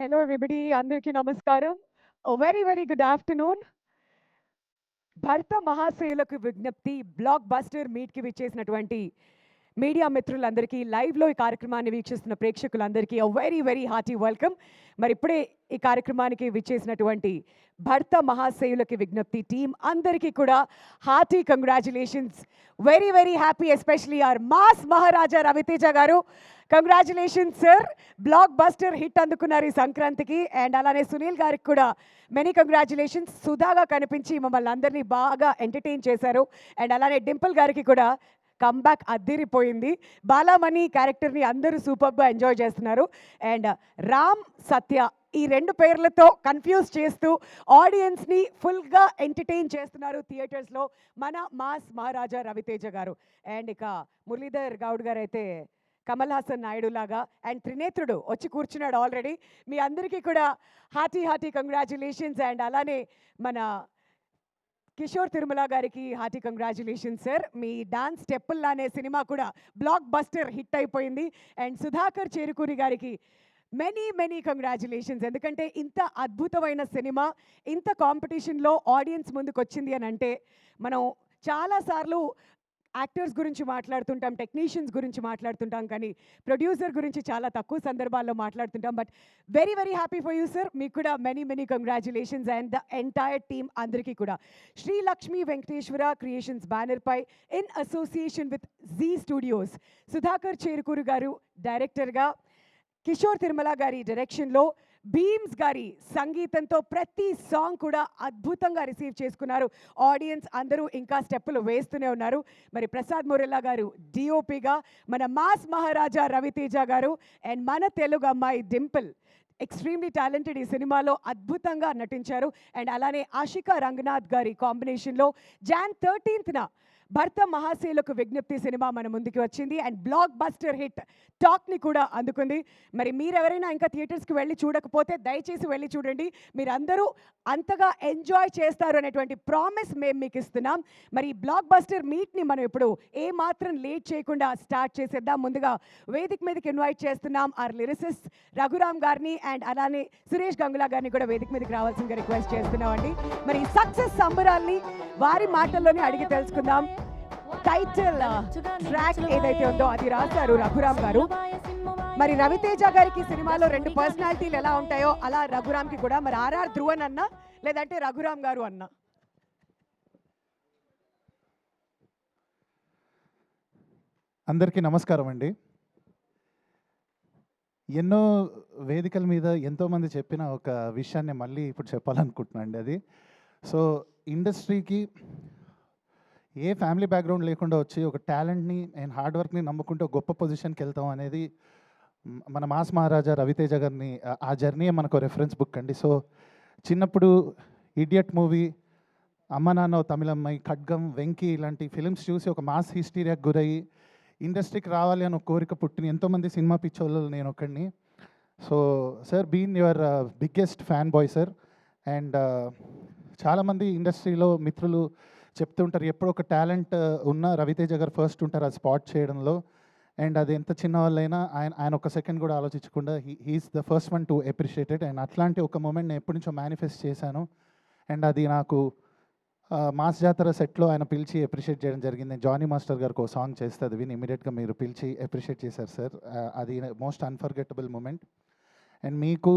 Hello everybody, అందరికీ నమస్కారం. Very very good afternoon. భర్త మహాశయులకు విజ్ఞప్తి బ్లాక్ బస్టర్ మీట్కి విచ్చేసినటువంటి మీడియా మిత్రులందరికీ లైవ్లో ఈ కార్యక్రమాన్ని వీక్షిస్తున్న ప్రేక్షకులందరికీ వెరీ వెరీ హార్టీ వెల్కమ్. మరి ఇప్పుడే ఈ కార్యక్రమానికి విచ్చేసినటువంటి భర్త మహాశయులకి విజ్ఞప్తి టీం అందరికీ కూడా hearty congratulations. Very very happy, especially are mass మహారాజా రవితేజ గారు. Congratulations sir, black buster hit అందుకున్నారు ఈ సంక్రాంతికి. అండ్ అలానే సునీల్ గారికి కూడా మెనీ కంగ్రాచులేషన్స్. సుధాగా కనిపించి మమ్మల్ని అందరినీ బాగా ఎంటర్టైన్ చేశారు. అండ్ అలానే డింపుల్ గారికి కూడా కమ్బ్యాక్ అద్దిరిపోయింది. బాలామణి క్యారెక్టర్ని అందరూ సూపర్గా ఎంజాయ్ చేస్తున్నారు. అండ్ రామ్ సత్య ఈ రెండు పేర్లతో కన్ఫ్యూజ్ చేస్తూ ఆడియన్స్ని ఫుల్గా ఎంటర్టైన్ చేస్తున్నారు థియేటర్స్లో మన మాస్ మహారాజా రవితేజ గారు. అండ్ ఇక మురళీధర్ గౌడ్ గారు అయితే కమల్ హాసన్ నాయుడు లాగా, అండ్ త్రినేత్రుడు వచ్చి కూర్చున్నాడు ఆల్రెడీ. మీ అందరికీ కూడా హార్టీ హార్టీ కంగ్రాచులేషన్స్. అండ్ అలానే మన కిషోర్ తిరుమల గారికి హార్టీ కంగ్రాచులేషన్స్ సార్. మీ డాన్స్ స్టెప్పుల్లా అనే సినిమా కూడా బ్లాక్ బస్టర్ హిట్ అయిపోయింది. అండ్ సుధాకర్ చేరుకూరి గారికి మెనీ మెనీ కంగ్రాచులేషన్స్. ఎందుకంటే ఇంత అద్భుతమైన సినిమా ఇంత కాంపిటీషన్లో ఆడియన్స్ ముందుకు వచ్చింది అని అంటే మనం చాలాసార్లు యాక్టర్స్ గురించి మాట్లాడుతుంటాం, టెక్నీషియన్స్ గురించి మాట్లాడుతుంటాం, కానీ ప్రొడ్యూసర్ గురించి చాలా తక్కువ సందర్భాల్లో మాట్లాడుతుంటాం. But very very happy for you sir. మీకు కూడా many many congratulations. And the entire team అందరికీ కూడా శ్రీ లక్ష్మీ వెంకటేశ్వర క్రియేషన్స్ బ్యానర్పై in association with Zee studios Sudhakar Cherukuru garu డైరెక్టర్గా, కిషోర్ తిరుమల గారి డైరెక్షన్లో, బీమ్స్ గారి సంగీతంతో ప్రతి సాంగ్ కూడా అద్భుతంగా రిసీవ్ చేసుకున్నారు ఆడియన్స్ అందరూ. ఇంకా స్టెప్పులు వేస్తూనే ఉన్నారు. మరి ప్రసాద్ మురెల్లా గారు డిఓపిగా, మన మాస్ మహారాజా రవితేజ గారు, అండ్ మన తెలుగు అమ్మాయి డింపుల్ ఎక్స్ట్రీమ్లీ టాలెంటెడ్ ఈ సినిమాలో అద్భుతంగా నటించారు. అండ్ అలానే ఆషికా రంగనాథ్ గారి కాంబినేషన్లో Jan 13th భర్త మహాశయులకు విజ్ఞప్తి సినిమా మన ముందుకు వచ్చింది. అండ్ బ్లాక్ బస్టర్ హిట్ టాక్ని కూడా అందుకుంది. మరి మీరెవరైనా ఇంకా థియేటర్స్కి వెళ్ళి చూడకపోతే దయచేసి వెళ్ళి చూడండి. మీరందరూ అంతగా ఎంజాయ్ చేస్తారు అనేటువంటి ప్రామిస్ మేము మీకు ఇస్తున్నాం. మరి ఈ బ్లాక్ బస్టర్ మీట్ని మనం ఇప్పుడు ఏమాత్రం లేట్ చేయకుండా స్టార్ట్ చేసేద్దాం. ముందుగా వేదిక మీదకి ఇన్వైట్ చేస్తున్నాం ఆర్ లిరిసిస్ట్ రఘురామ్ గారిని, అండ్ అలానే సురేష్ గంగులా గారిని కూడా వేదిక మీదకి రావాల్సిందిగా రిక్వెస్ట్ చేస్తున్నామండి. మరి సక్సెస్ సంబరాల్ని వారి మాటల్లోనే అడిగి తెలుసుకుందాం. టైటిల్ ట్రాక్ ఏదైతే ఉందో అది రాశారు రఘురామ్ గారు. మరి రవితేజ గారికి సినిమాలో రెండు పర్సనాలిటీలు ఎలా ఉంటాయో అలా రఘురామ్కి కూడా. మరి ఆర్ఆర్ ధ్రువన్ అన్న లేదంటే రఘురామ్ గారు అన్న? అందరికీ నమస్కారం అండి. ఎన్నో వేదికల మీద ఎంతోమంది చెప్పిన ఒక విషయాన్ని మళ్ళీ ఇప్పుడు చెప్పాలనుకుంటున్నాను అండి. అది సో ఇండస్ట్రీకి ఏ ఫ్యామిలీ బ్యాక్గ్రౌండ్ లేకుండా వచ్చి ఒక టాలెంట్ని అండ్ హార్డ్ వర్క్ని నమ్ముకుంటే ఒక గొప్ప పొజిషన్కి వెళ్తాం అనేది మన మాస్ మహారాజా రవితేజ గారిని ఆ జర్నీ మనకు రెఫరెన్స్ బుక్ అండి. సో చిన్నప్పుడు ఇడియట్ మూవీ, అమ్మ నాన్న తమిళమ్మాయి, ఖడ్గం, వెంకీ ఇలాంటి ఫిలిమ్స్ చూసి ఒక మాస్ హిస్టీరియాకి గురయ్యి ఇండస్ట్రీకి రావాలి అని ఒక కోరిక పుట్టిన ఎంతోమంది సినిమా పిచ్చోళ్ళు నేను ఒకడిని. So sir been your biggest fan boy sir. And చాలామంది ఇండస్ట్రీలో మిత్రులు చెప్తుంటారు ఎప్పుడో ఒక టాలెంట్ ఉన్న రవితేజ గారు ఫస్ట్ ఉంటారు అది స్పాట్ చేయడంలో. అండ్ అది ఎంత చిన్న వాళ్ళైనా ఆయన ఒక సెకండ్ కూడా ఆలోచించకుండా he's the first one to appreciated. And అట్లాంటి ఒక మూమెంట్ నేను ఎప్పటి నుంచో మేనిఫెస్ట్ చేశాను. అండ్ అది నాకు మాస్ జాతర సెట్లో ఆయన పిలిచి అప్రిషియేట్ చేయడం జరిగింది. జానీ మాస్టర్ గారికి ఒక సాంగ్ చేస్తే అది విని ఇమీడియట్గా మీరు పిలిచి అప్రిషియేట్ చేశారు సార్. అది మోస్ట్ అన్ఫర్గెటబుల్ మూమెంట్. అండ్ మీకు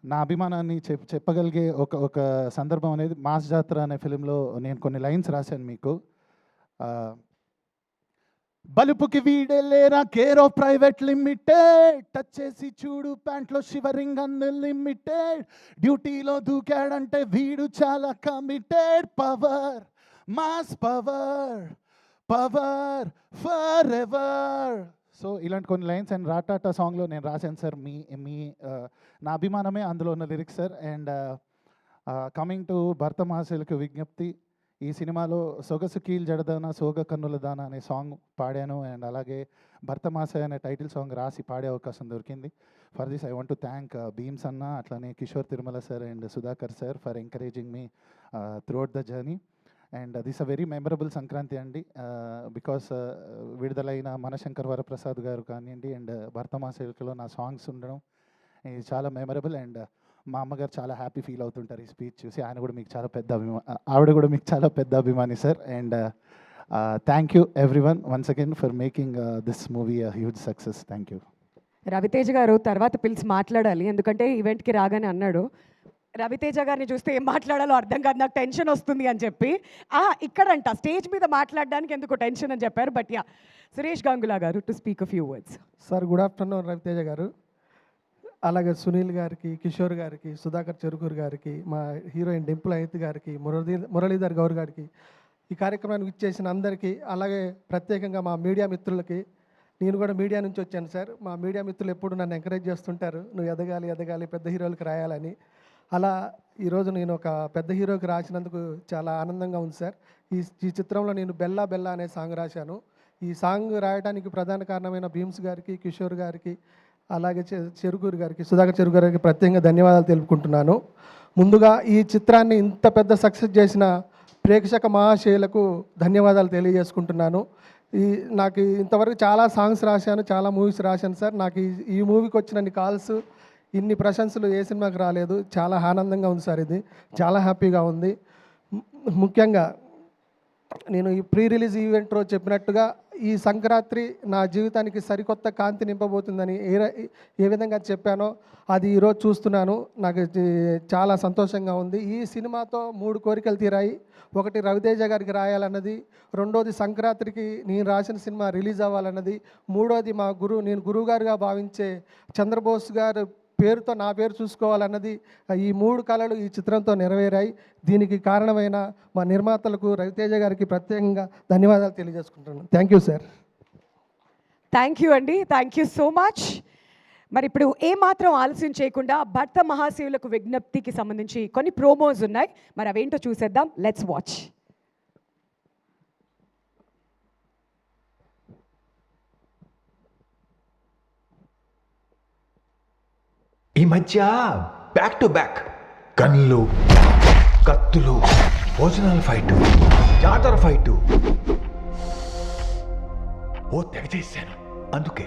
నా అభిమానాన్ని చెప్పగలిగే ఒక సందర్భం అనేది మాస్ జాతర అనే ఫిలింలో నేను కొన్ని లైన్స్ రాశాను మీకు. బలుపుకి వీడేలేరా care of private limited, touch చేసి చూడు ప్యాంట్లో షివరింగ్ అన్లిమిటెడ్, డ్యూటీలో దూకాడంటే వీడు చాలా committed, power mass power power for ever. So ఇలాంటి కొన్ని లైన్స్ అండ్ రాటాటా సాంగ్లో నేను రాశాను సార్. మీ నా అభిమానమే అందులో ఉన్న lyrics sir. And coming to భర్త మహాశయులకు విజ్ఞప్తి, ఈ సినిమాలో సొగసు కీల్ జడదాన సోగ కన్నుల దాన అనే సాంగ్ పాడాను. అండ్ అలాగే భర్త మహాశయ అనే టైటిల్ సాంగ్ రాసి పాడే అవకాశం దొరికింది. For this I want to thank Bheems అన్న, అట్లానే Kishore Tirumala sir and Sudhakar sir for encouraging me throughout the journey. And this a very memorable Sankranti అండి. బికాస్ విడుదలైన మనశంకర్ వరప్రసాద్ గారు కానివ్వండి అండ్ భర్త మహాశయులకులో నా సాంగ్స్ ఉండడం ఇది చాలా మెమరబుల్. అండ్ మా అమ్మగారు చాలా హ్యాపీ ఫీల్ అవుతుంటారు ఈ స్పీచ్ చూసి. ఆయన కూడా మీకు చాలా పెద్ద ఆవిడ కూడా మీకు చాలా పెద్ద అభిమాని sir. And thank you everyone once again for making this movie a huge success. Thank you. Ravi Teja garu తర్వాత పిలిచి మాట్లాడాలి, ఎందుకంటే ఈవెంట్కి రాగానే అన్నాడు రవితేజ గారిని చూస్తే ఏం మాట్లాడాలో అర్థం కాదు, నాకు టెన్షన్ వస్తుంది అని చెప్పి. ఇక్కడంట స్టేజ్ మీద మాట్లాడడానికి ఎందుకు టెన్షన్ అని చెప్పారు. But yeah, Suresh Gangula garu to speak a few words. Sir good afternoon Ravi Teja garu, అలాగే సునీల్ గారికి, కిషోర్ గారికి, సుధాకర్ చెరుకూరు గారికి, మా హీరోయిన్ డింపుల్ అహిత్ గారికి, మురళీధర్ గౌర్ గారికి, ఈ కార్యక్రమానికి ఇచ్చేసిన అందరికీ, అలాగే ప్రత్యేకంగా మా మీడియా మిత్రులకి. నేను కూడా మీడియా నుంచి వచ్చాను సార్. మా మీడియా మిత్రులు ఎప్పుడు నన్ను ఎంకరేజ్ చేస్తుంటారు, నువ్వు ఎదగాలి ఎదగాలి పెద్ద హీరోలకు రాయాలని. అలా ఈరోజు నేను ఒక పెద్ద హీరోకి రాసినందుకు చాలా ఆనందంగా ఉంది సార్. ఈ చిత్రంలో నేను బెల్లా బెల్లా అనే సాంగ్ రాశాను. ఈ సాంగ్ రాయడానికి ప్రధాన కారణమైన భీమ్స్ గారికి, కిషోర్ గారికి, అలాగే చెరుకూరు గారికి, సుధాకర్ చెరుకూరు గారికి ప్రత్యేకంగా ధన్యవాదాలు తెలుపుకుంటున్నాను. ముందుగా ఈ చిత్రాన్ని ఇంత పెద్ద సక్సెస్ చేసిన ప్రేక్షక మహాశయులకు ధన్యవాదాలు తెలియజేసుకుంటున్నాను. నాకు ఇంతవరకు చాలా సాంగ్స్ రాశాను, చాలా మూవీస్ రాశాను సార్. నాకు ఈ మూవీకి వచ్చినన్ని కాల్స్, ఇన్ని ప్రశంసలు ఏ సినిమాకి రాలేదు. చాలా ఆనందంగా ఉంది సార్, ఇది చాలా హ్యాపీగా ఉంది. ముఖ్యంగా నేను ఈ ప్రీ రిలీజ్ ఈవెంట్లో చెప్పినట్టుగా ఈ సంక్రాంతి నా జీవితానికి సరికొత్త కాంతి నింపబోతుందని ఏ విధంగా చెప్పానో అది ఈరోజు చూస్తున్నాను. నాకు చాలా సంతోషంగా ఉంది. ఈ సినిమాతో 3 కోరికలు తీరాయి. ఒకటి రవితేజ గారికి రాయాలన్నది, రెండోది సంక్రాంతికి నేను రాసిన సినిమా రిలీజ్ అవ్వాలన్నది, మూడోది నేను గురువుగారుగా భావించే చంద్రబోస్ గారు పేరుతో నా పేరు చూసుకోవాలన్నది. ఈ 3 కళలు ఈ చిత్రంతో నెరవేరాయి. దీనికి కారణమైన మా నిర్మాతలకు, రవితేజ గారికి ప్రత్యేకంగా ధన్యవాదాలు తెలియజేసుకుంటున్నాను. Thank you sir. Thank you అండి, థ్యాంక్ యూ సో మచ్. మరి ఇప్పుడు ఏమాత్రం ఆలస్యం చేయకుండా భర్త మహాశివులకు విజ్ఞప్తికి సంబంధించి కొన్ని ప్రోమోస్ ఉన్నాయి, మరి అవేంటో చూసేద్దాం. Let's watch. ఈ మధ్య బ్యాక్ టు బ్యాక్ గన్లు, కత్తులు, భోజనాల ఫైటు, జాతర ఫైటు తెగ చేశాను. అందుకే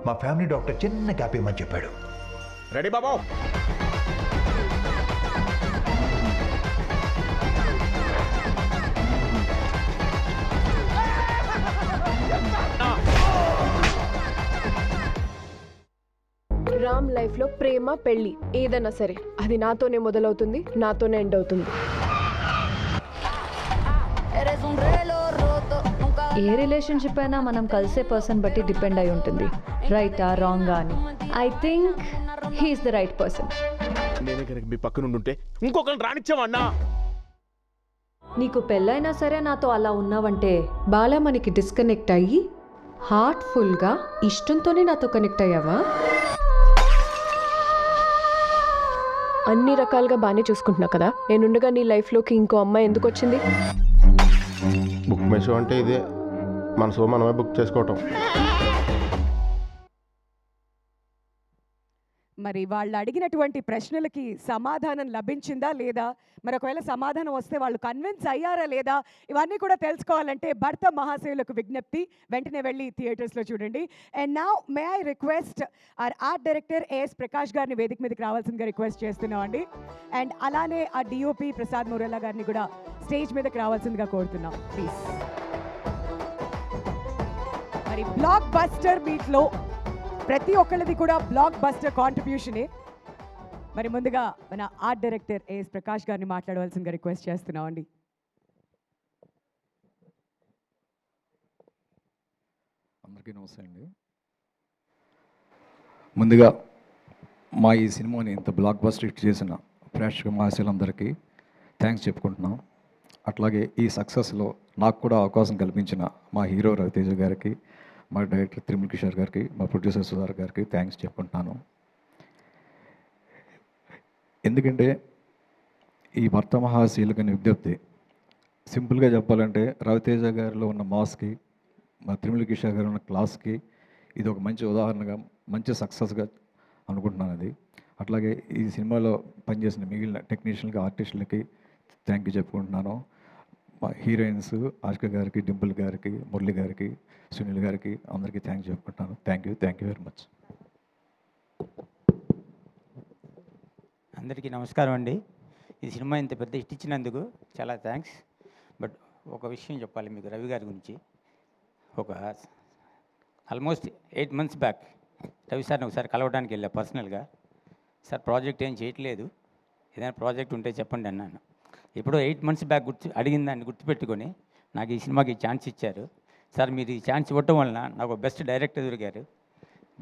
మా ఫ్యామిలీ డాక్టర్ చిన్న గ్యాప్ ఇవ్వమని చెప్పాడు. రెడీ బాబా? రామ్ లైఫ్లో ప్రేమ, పెళ్ళి ఏదైనా సరే అది నాతోనే మొదలవుతుంది, నాతోనే ఎండ్ అవుతుంది. ఏ రిలేషన్షిప్ అయినా మనం కలిసే పర్సన్ బట్టి డిపెండ్ అయి ఉంటుంది, రైటా రాంగా అని. I think he's the right person. నేనే కనుక మీ పక్కన ఉండుంటే ఇంకొకరిని రానిచ్చావన్నా. నీకు పెళ్ళైనా సరే నాతో అలా ఉన్నావంటే బాలా మనకి డిస్కనెక్ట్ అయ్యి హార్ట్ఫుల్గా ఇష్టంతోనే నాతో కనెక్ట్ అయ్యావా? అన్ని రకాలుగా బాగానే చూసుకుంటున్నా కదా, నేనుండగా నీ లైఫ్లోకి ఇంకో అమ్మాయి ఎందుకు వచ్చింది? బుక్ మై షో అంటే ఇదే, మన షో మనమే బుక్ చేసుకోవటం. మరి వాళ్ళు అడిగినటువంటి ప్రశ్నలకి సమాధానం లభించిందా లేదా, మరి ఒకవేళ సమాధానం వస్తే వాళ్ళు కన్విన్స్ అయ్యారా లేదా, ఇవన్నీ కూడా తెలుసుకోవాలంటే భర్త మహాశయులకు విజ్ఞప్తి, వెంటనే వెళ్ళి థియేటర్స్లో చూడండి. And now may I request our art director AS Prakash గారిని వేదిక మీదకి రావాల్సిందిగా రిక్వెస్ట్ చేస్తున్నాం అండి. అండ్ అలానే ఆ డిఓపి ప్రసాద్ మురళ గారిని కూడా స్టేజ్ మీదకి రావాల్సిందిగా కోరుతున్నాం ప్లీజ్. మరి బ్లాక్ బస్టర్ మీట్లో ప్రతి ఒక్కళ్ళది కూడా బ్లాక్ బస్టర్ కాంట్రిబ్యూషనే. మరి ముందుగా మన ఆర్ట్ డైరెక్టర్ ఏఎస్ ప్రకాష్ గారిని మాట్లాడవలసిందిగా రిక్వెస్ట్ చేస్తున్నాం అండి. అందరికీ నమస్తే అండి. ముందుగా మా ఈ సినిమాని ఇంత బ్లాక్ బస్టర్ హిట్ చేసిన ప్రేక్షక మహాశయులందరికీ థ్యాంక్స్ చెప్పుకుంటున్నాం. అట్లాగే ఈ సక్సెస్లో నాకు కూడా అవకాశం కల్పించిన మా హీరో రవితేజ గారికి, మా డైరెక్టర్ త్రిముల్ కిషోర్ గారికి, మా ప్రొడ్యూసర్ సుధాకర్ గారికి థ్యాంక్స్ చెప్పుకుంటున్నాను. ఎందుకంటే ఈ భర్త మహాశీలకని విజ్ఞప్తి సింపుల్గా చెప్పాలంటే రవితేజ గారిలో ఉన్న మాస్కి, మా త్రిముల్ కిషోర్ గారు ఉన్న క్లాస్కి ఇది ఒక మంచి ఉదాహరణగా, మంచి సక్సెస్గా అనుకుంటున్నాను. అది అట్లాగే ఈ సినిమాలో పనిచేసిన మిగిలిన టెక్నీషియన్కి, ఆర్టిస్టులకి థ్యాంక్ యూ చెప్పుకుంటున్నాను. మా హీరోయిన్స్ ఆష్క గారికి, డింపుల్ గారికి, మురళి గారికి, సునీల్ గారికి అందరికీ థ్యాంక్స్ చెప్పుకుంటున్నాను. Thank you very much. అందరికీ నమస్కారం అండి. ఈ సినిమా ఇంత పెద్ద హిట్ ఇచ్చినందుకు చాలా థ్యాంక్స్. బట్ ఒక విషయం చెప్పాలి మీకు రవి గారి గురించి. ఒక ఆల్మోస్ట్ 8 months బ్యాక్ రవి సార్ని ఒకసారి కలవడానికి వెళ్ళా పర్సనల్గా. సార్ ప్రాజెక్ట్ ఏం చేయట్లేదు, ఏదైనా ప్రాజెక్ట్ ఉంటే చెప్పండి అన్నాను. ఎప్పుడో 8 months బ్యాక్ అడిగిన దాన్ని గుర్తుపెట్టుకొని నాకు ఈ సినిమాకి ఛాన్స్ ఇచ్చారు. సార్ మీరు ఈ ఛాన్స్ ఇవ్వటం వలన నాకు బెస్ట్ డైరెక్టర్ దొరికారు,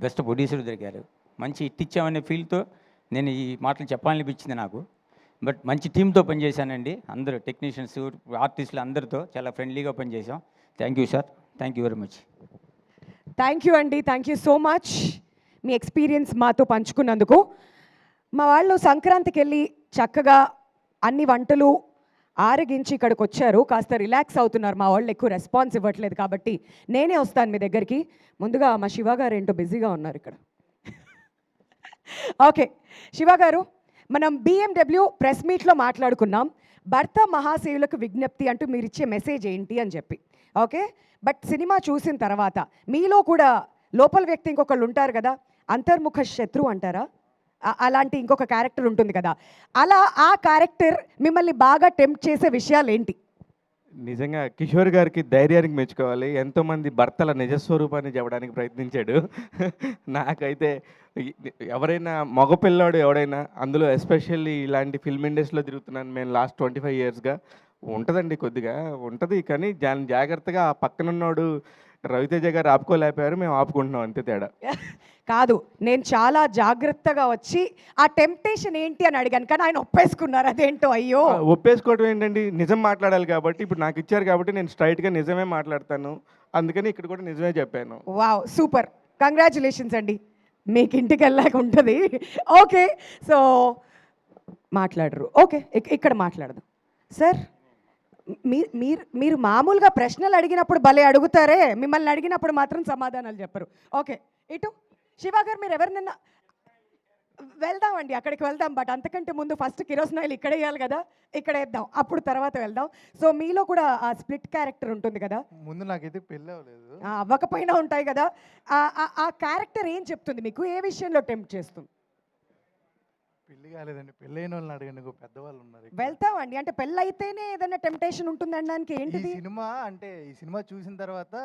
బెస్ట్ ప్రొడ్యూసర్ దొరికారు, మంచి హిట్ ఇచ్చామనే ఫీల్తో నేను ఈ మాటలు చెప్పాలనిపించింది నాకు. బట్ మంచి టీంతో పనిచేశానండి. అందరూ టెక్నీషియన్స్, ఆర్టిస్టులు అందరితో చాలా ఫ్రెండ్లీగా పనిచేసాం. Thank you sir, thank you very much. Thank you అండి, థ్యాంక్ యూ సో మచ్ మీ ఎక్స్పీరియన్స్ మాతో పంచుకున్నందుకు. మా వాళ్ళు సంక్రాంతికి వెళ్ళి చక్కగా అన్ని వంటలు ఆరగించి ఇక్కడికి వచ్చారు. కాస్త రిలాక్స్ అవుతున్నారు. మా వాళ్ళు ఎక్కువ రెస్పాన్స్ ఇవ్వట్లేదు కాబట్టి నేనే వస్తాను మీ దగ్గరికి. ముందుగా మా శివ గారు ఏంటో బిజీగా ఉన్నారు ఇక్కడ. ఓకే శివ గారు, మనం BMW ప్రెస్ మీట్లో మాట్లాడుకున్నాం భర్త మహాశయులకు విజ్ఞప్తి అంటూ మీరు ఇచ్చే మెసేజ్ ఏంటి అని చెప్పి. ఓకే, బట్ సినిమా చూసిన తర్వాత మీలో కూడా లోపల వ్యక్తి ఇంకొకళ్ళు ఉంటారు కదా, అంతర్ముఖ శత్రువు అంటారా, అలాంటి ఇంకొక క్యారెక్టర్ ఉంటుంది కదా, అలా ఆ క్యారెక్టర్ మిమ్మల్ని బాగా టెంప్ట్ చేసే విషయాలు ఏంటి? నిజంగా కిషోర్ గారికి ధైర్యానికి మెచ్చుకోవాలి. ఎంతోమంది భర్తల నిజస్వరూపాన్ని చెప్పడానికి ప్రయత్నించాడు. నాకైతే ఎవరైనా మగపిల్లాడు ఎవడైనా, అందులో ఎస్పెషల్లీ ఇలాంటి ఫిల్మ్ ఇండస్ట్రీలో తిరుగుతున్నాను మేము లాస్ట్ 25 yearsగా, ఉంటుందండి కొద్దిగా ఉంటుంది. కానీ జాగ్రత్తగా ఆ పక్కనున్నోడు రవితేజ గారు ఆపుకోలేకపోయారు, మేము ఆపుకుంటున్నాం అంతే తేడా. కాదు, నేను చాలా జాగ్రత్తగా వచ్చి ఆ టెంప్టేషన్ ఏంటి అని అడిగాను, కానీ ఆయన ఒప్పేసుకున్నారు. అదేంటో అయ్యో. ఒప్పేసుకోవడం ఏంటండి, నిజం మాట్లాడాలి కాబట్టి. ఇప్పుడు నాకు ఇచ్చారు కాబట్టి నేను స్ట్రైట్గా నిజమే మాట్లాడతాను, అందుకని ఇక్కడ కూడా నిజమే చెప్పాను. వావ్, సూపర్, కంగ్రాచులేషన్స్ అండి. మీకు ఇంటికి వెళ్ళాక ఉంటుంది. ఓకే, సో మాట్లాడరు. ఓకే, ఇక్కడ మాట్లాడదాం. సార్, మీరు మామూలుగా ప్రశ్నలు అడిగినప్పుడు భలే అడుగుతారే, మిమ్మల్ని అడిగినప్పుడు మాత్రం సమాధానాలు చెప్పరు. ఓకే, ఇటు శివ గారు, మీరు ఎవరినన్నా వెళ్దామండి, అక్కడికి వెళ్దాం. బట్ అంతకంటే ముందు ఫస్ట్ కిరోసినాయిల్ ఇక్కడ వేయాలి కదా, ఇక్కడ వేద్దాం, అప్పుడు తర్వాత వెళ్దాం. సో మీలో కూడా ఆ స్ప్లిట్ క్యారెక్టర్ ఉంటుంది కదా. ముందు నాకైతే పెళ్ళి అవ్వలేదు, అవ్వకపోయినా ఉంటాయి కదా. ఆ క్యారెక్టర్ ఏం చెప్తుంది మీకు, ఏ విషయంలో టెంప్ట్ చేస్తుంది? పెళ్ళి కాలేదండి, పెళ్ళైన వాళ్ళని అడగండి, పెద్దవాళ్ళు ఉన్నారు. వెళ్తామండి, అంటే పెళ్ళి అయితేనే ఏదైనా టెంప్టేషన్ ఉంటుంది అనడానికి ఏంటిది? ఈ సినిమా చూసిన తర్వాత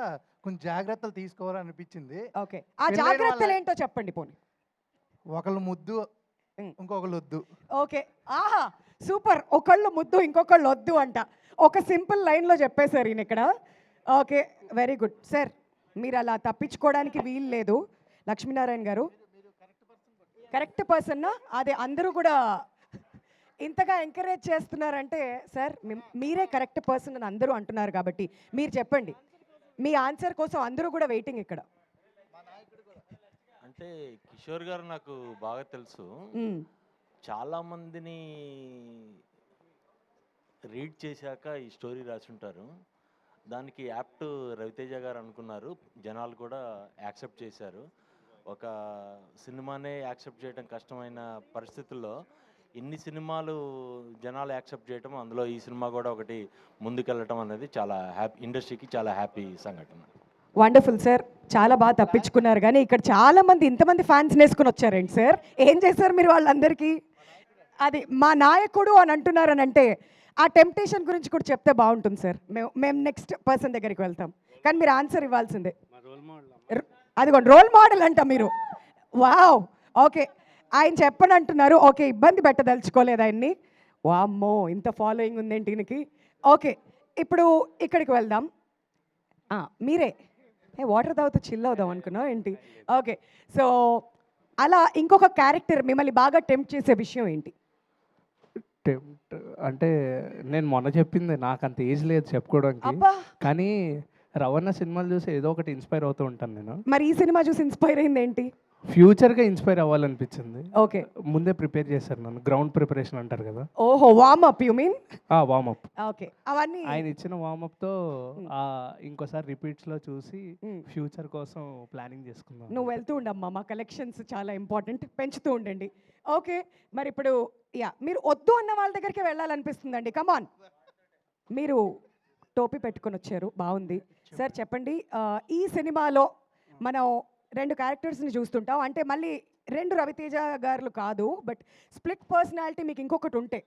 కొంచెం జాగ్రత్తలు తీసుకోవాలనిపించింది. ఓకే, ఆ జాగ్రత్తలు ఏంటో చెప్పండి పోనీ. ఒకళ్ళు ముద్దు, ఇంకొకళ్ళు వద్దు. ఓకే, ఆహా సూపర్, ఒకళ్ళు ముద్దు ఇంకొకళ్ళు వద్దు అంట. ఒక సింపుల్ లైన్లో చెప్పేశారు ఈయన ఇక్కడ. ఓకే, వెరీ గుడ్ సార్, మీరు అలా తప్పించుకోవడానికి వీలు లేదు. లక్ష్మీనారాయణ గారు కరెక్ట్ పర్సన్నా? అదే అందరూ కూడా ఇంతగా ఎంకరేజ్ చేస్తున్నారంటే సార్ మీరే కరెక్ట్ పర్సన్ అని అందరూ అంటున్నారు కాబట్టి మీరు చెప్పండి. మీ ఆన్సర్ కోసం అందరూ కూడా వెయిటింగ్ ఇక్కడ. అంటే కిషోర్ గారు నాకు బాగా తెలుసు. చాలామందిని రీడ్ చేశాక ఈ స్టోరీ రాసి ఉంటారు. దానికి యాప్ట్ రవితేజ గారు అనుకున్నారు, జనాలు కూడా యాక్సెప్ట్ చేశారు. ఒక సినిమానే యాక్సెప్ట్ చేయడం కష్టమైన పరిస్థితుల్లో ఇన్ని సినిమాలు జనాలు యాక్సెప్ట్ చేయటం, అందులో ఈ సినిమా కూడా ఒకటి ముందుకెళ్ళటం అనేది చాలా హ్యాపీ, ఇండస్ట్రీకి చాలా హ్యాపీ సంఘటన. వండర్ఫుల్ సార్, చాలా బాగా తప్పించుకున్నారు. కానీ ఇక్కడ చాలా మంది ఇంతమంది ఫ్యాన్స్ వేసుకుని వచ్చారేంటి సార్, ఏం చేశారు మీరు వాళ్ళందరికీ? అది మా నాయకుడు అని అంటున్నారని అంటే ఆ టెంప్టేషన్ గురించి కూడా చెప్తే బాగుంటుంది సార్. మేము నెక్స్ట్ పర్సన్ దగ్గరికి వెళ్తాం, కానీ మీరు ఆన్సర్ ఇవ్వాల్సిందే. అదిగోండి రోల్ మోడల్ అంట మీరు. వావ్, ఓకే, ఆయన చెప్పని అంటున్నారు. ఓకే, ఇబ్బంది పెట్టదలుచుకోలేదు ఆయన్ని. వామ్మో, ఇంత ఫాలోయింగ్ ఉందేంటి ఈయనకి. ఓకే, ఇప్పుడు ఇక్కడికి వెళ్దాం. మీరే వాటర్ తాగుతూ చిల్ అవుదాం అనుకున్నావు ఏంటి? ఓకే, సో అలా ఇంకొక క్యారెక్టర్ మిమ్మల్ని బాగా టెంప్ట్ చేసే విషయం ఏంటి? టెంప్ట్ అంటే నేను మొన్న చెప్పింది, నాకు అంత ఏజ్ లేదు చెప్పుకోవడానికి, అబ్బా, కానీ రవణ సినిమాలు చూసి ఏదో ఒకటి ఇన్స్పైర్ అవుతూ ఉంటాను నేను. మరి ఈ సినిమా చూసి ఇన్స్పైర్ అయింది ఏంటి? ఫ్యూచర్గా ఇన్స్పైర్ అవ్వాలనిపించింది. ఓకే, ముందే ప్రిపేర్ చేశారు నన్ను, గ్రౌండ్ ప్రిపరేషన్ అంటారు కదా. ఓహో, warmup you mean? Warmup. Okay, అవన్నీ ఆయన ఇచ్చిన వార్మప్తో ఇంకోసారి రిపీట్స్లో చూసి ఫ్యూచర్ కోసం ప్లానింగ్ చేసుకున్నాను. నువ్వు వెళ్తూ ఉండమ్మా, మా కలెక్షన్స్ చాలా ఇంపార్టెంట్, పెంచుతూ ఉండండి. ఓకే, మరి ఇప్పుడు మీరు వద్దు అన్న వాళ్ళ దగ్గరికి వెళ్ళాలనిపిస్తుందండి. కమాన్, మీరు టోపీ పెట్టుకొని వచ్చారు, బాగుంది సార్. చెప్పండి, ఈ సినిమాలో మనం 2 క్యారెక్టర్స్ని చూస్తుంటాం. అంటే మళ్ళీ 2 రవితేజ గారులు కాదు, బట్ స్ప్లిట్ పర్సనాలిటీ మీకు ఇంకొకటి ఉంటే